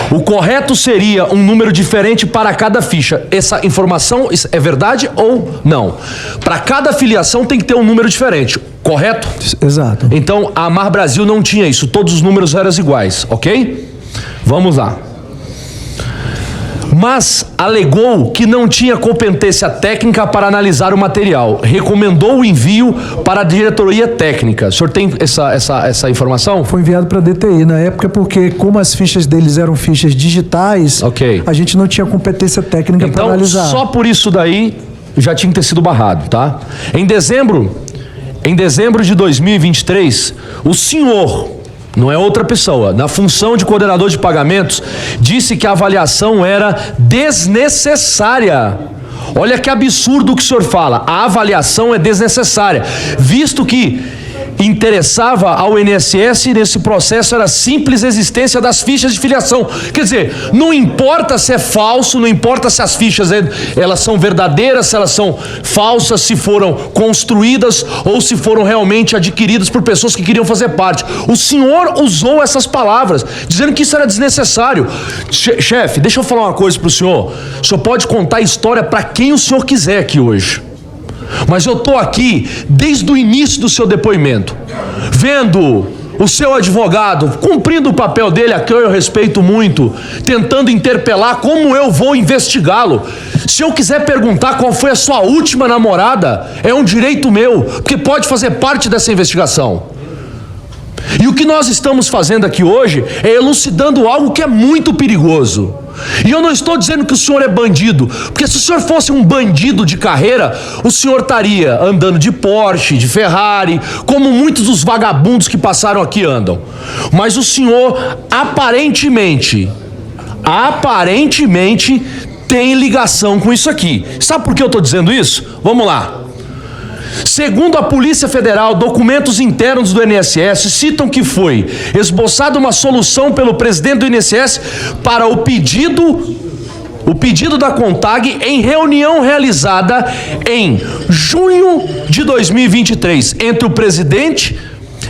O correto seria um número diferente para cada ficha. Essa informação é verdade ou não? Para cada filiação tem que ter um número diferente, correto? Exato. Então, a Amar Brasil não tinha isso, todos os números eram iguais, ok? Vamos lá. Mas alegou que não tinha competência técnica para analisar o material. Recomendou o envio para a diretoria técnica. O senhor tem essa informação? Foi enviado para a DTI na época, porque como as fichas deles eram fichas digitais, a gente não tinha competência técnica para analisar. Então, só por isso daí já tinha que ter sido barrado, tá? Em dezembro de 2023, o senhor, não é outra pessoa, na função de coordenador de pagamentos, disse que a avaliação era desnecessária. Olha que absurdo o que o senhor fala. A avaliação é desnecessária, visto que interessava ao INSS nesse processo era a simples existência das fichas de filiação. Quer dizer, não importa se é falso, não importa se as fichas elas são verdadeiras, se elas são falsas, se foram construídas ou se foram realmente adquiridas por pessoas que queriam fazer parte. O senhor usou essas palavras, dizendo que isso era desnecessário. Chefe, deixa eu falar uma coisa para o senhor. O senhor pode contar a história para quem o senhor quiser aqui hoje. Mas eu estou aqui desde o início do seu depoimento, vendo o seu advogado cumprindo o papel dele, a quem eu respeito muito, tentando interpelar como eu vou investigá-lo. Se eu quiser perguntar qual foi a sua última namorada, é um direito meu, porque pode fazer parte dessa investigação. E o que nós estamos fazendo aqui hoje é elucidando algo que é muito perigoso. E eu não estou dizendo que o senhor é bandido, porque se o senhor fosse um bandido de carreira, o senhor estaria andando de Porsche, de Ferrari, como muitos dos vagabundos que passaram aqui andam. Mas o senhor aparentemente tem ligação com isso aqui. Sabe por que eu estou dizendo isso? Vamos lá. Segundo a Polícia Federal, documentos internos do INSS citam que foi esboçada uma solução pelo presidente do INSS para o pedido da CONTAG em reunião realizada em junho de 2023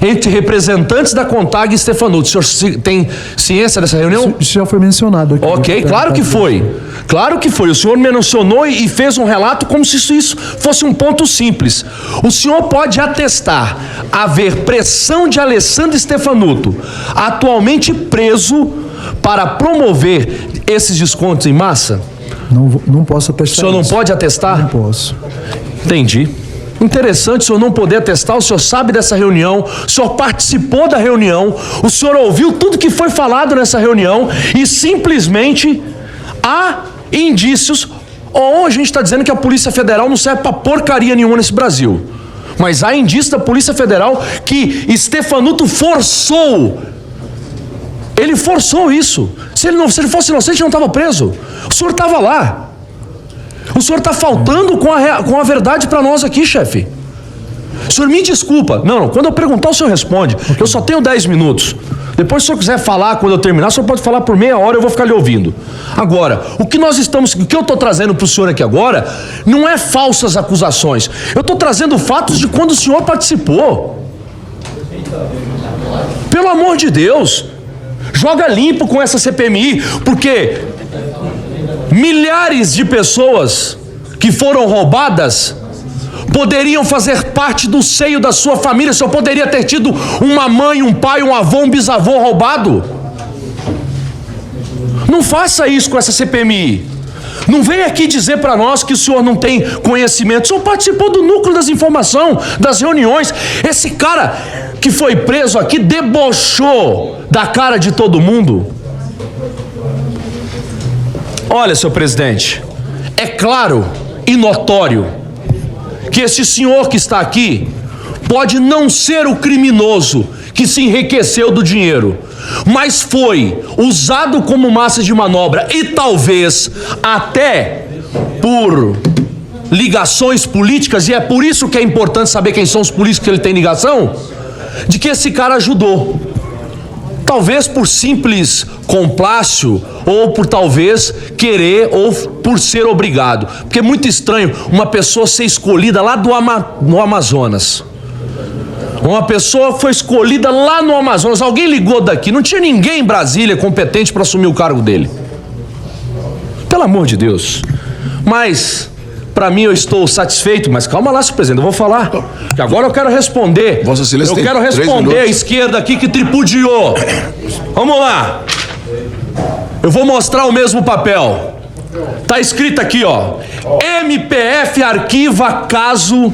entre representantes da CONTAG e Stefanucci. O senhor tem ciência dessa reunião? Isso já foi mencionado aqui. Ok, claro que foi. Claro que foi. O senhor mencionou e fez um relato como se isso fosse um ponto simples. O senhor pode atestar haver pressão de Alessandro Stefanucci, atualmente preso, para promover esses descontos em massa? Não posso atestar. O senhor não pode atestar? Não posso. Entendi. Interessante o senhor não poder atestar, o senhor sabe dessa reunião, o senhor participou da reunião, o senhor ouviu tudo que foi falado nessa reunião e simplesmente há indícios ou a gente está dizendo que a Polícia Federal não serve para porcaria nenhuma nesse Brasil. Mas há indício da Polícia Federal que Stefanuto forçou. Ele forçou isso. Se ele fosse inocente, não estava preso. O senhor estava lá. O senhor está faltando com a verdade para nós aqui, chefe. O senhor me desculpa. Não, quando eu perguntar, o senhor responde. Eu só tenho 10 minutos. Depois, se o senhor quiser falar, quando eu terminar, o senhor pode falar por meia hora, eu vou ficar lhe ouvindo. Agora, o que eu estou trazendo para o senhor aqui agora, não é falsas acusações. Eu estou trazendo fatos de quando o senhor participou. Pelo amor de Deus, joga limpo com essa CPMI, porque milhares de pessoas que foram roubadas poderiam fazer parte do seio da sua família. Só poderia ter tido uma mãe, um pai, um avô, um bisavô roubado. Não faça isso com essa CPMI. Não venha aqui dizer para nós que o senhor não tem conhecimento. O senhor participou do núcleo das informações, das reuniões. Esse cara que foi preso aqui debochou da cara de todo mundo. Olha, senhor presidente, é claro e notório que esse senhor que está aqui pode não ser o criminoso que se enriqueceu do dinheiro, mas foi usado como massa de manobra e talvez até por ligações políticas, e é por isso que é importante saber quem são os políticos que ele tem ligação, de que esse cara ajudou. Talvez por simples complácio, ou por talvez querer, ou por ser obrigado. Porque é muito estranho uma pessoa ser escolhida lá no Amazonas. Uma pessoa foi escolhida lá no Amazonas. Alguém ligou daqui. Não tinha ninguém em Brasília competente para assumir o cargo dele. Pelo amor de Deus. Mas, para mim, eu estou satisfeito. Mas calma lá, senhor presidente, eu vou falar. Que agora eu quero responder. Vossa Excelência, eu quero responder a esquerda aqui que tripudiou. Vamos lá. Eu vou mostrar o mesmo papel. Tá escrito aqui, ó. MPF arquiva caso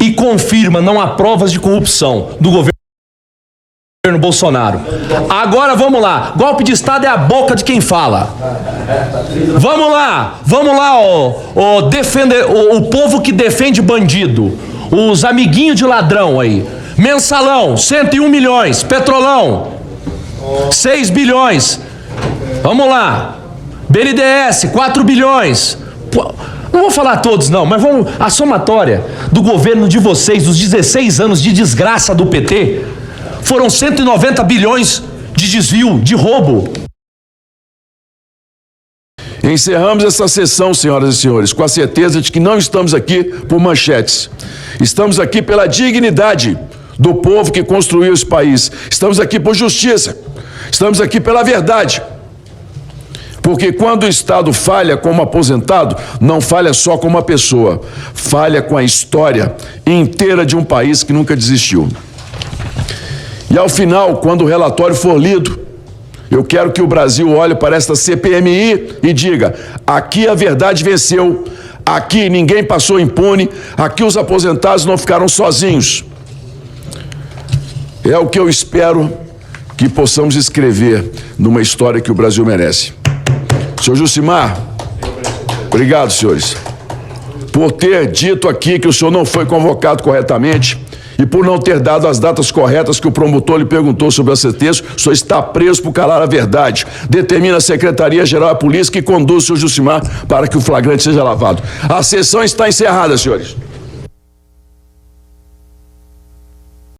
e confirma não há provas de corrupção do governo Bolsonaro. Agora vamos lá. Golpe de Estado é a boca de quem fala. Vamos lá, o povo que defende bandido, os amiguinhos de ladrão aí. Mensalão, 101 milhões. Petrolão, 6 bilhões. Vamos lá. BNDES, 4 bilhões. Não vou falar todos não, mas vamos. A somatória do governo de vocês, dos 16 anos de desgraça do PT, foram 190 bilhões de desvio, de roubo. Encerramos essa sessão, senhoras e senhores, com a certeza de que não estamos aqui por manchetes. Estamos aqui pela dignidade do povo que construiu esse país. Estamos aqui por justiça. Estamos aqui pela verdade. Porque quando o Estado falha como aposentado, não falha só com uma pessoa, falha com a história inteira de um país que nunca desistiu. E ao final, quando o relatório for lido, eu quero que o Brasil olhe para esta CPMI e diga: aqui a verdade venceu, aqui ninguém passou impune, aqui os aposentados não ficaram sozinhos. É o que eu espero que possamos escrever numa história que o Brasil merece. Senhor Jucimar, obrigado, senhores, por ter dito aqui que o senhor não foi convocado corretamente e por não ter dado as datas corretas que o promotor lhe perguntou sobre a sentença. O senhor está preso por calar a verdade. Determina a Secretaria-Geral da Polícia que conduz o senhor Jucimar para que o flagrante seja lavado. A sessão está encerrada, senhores.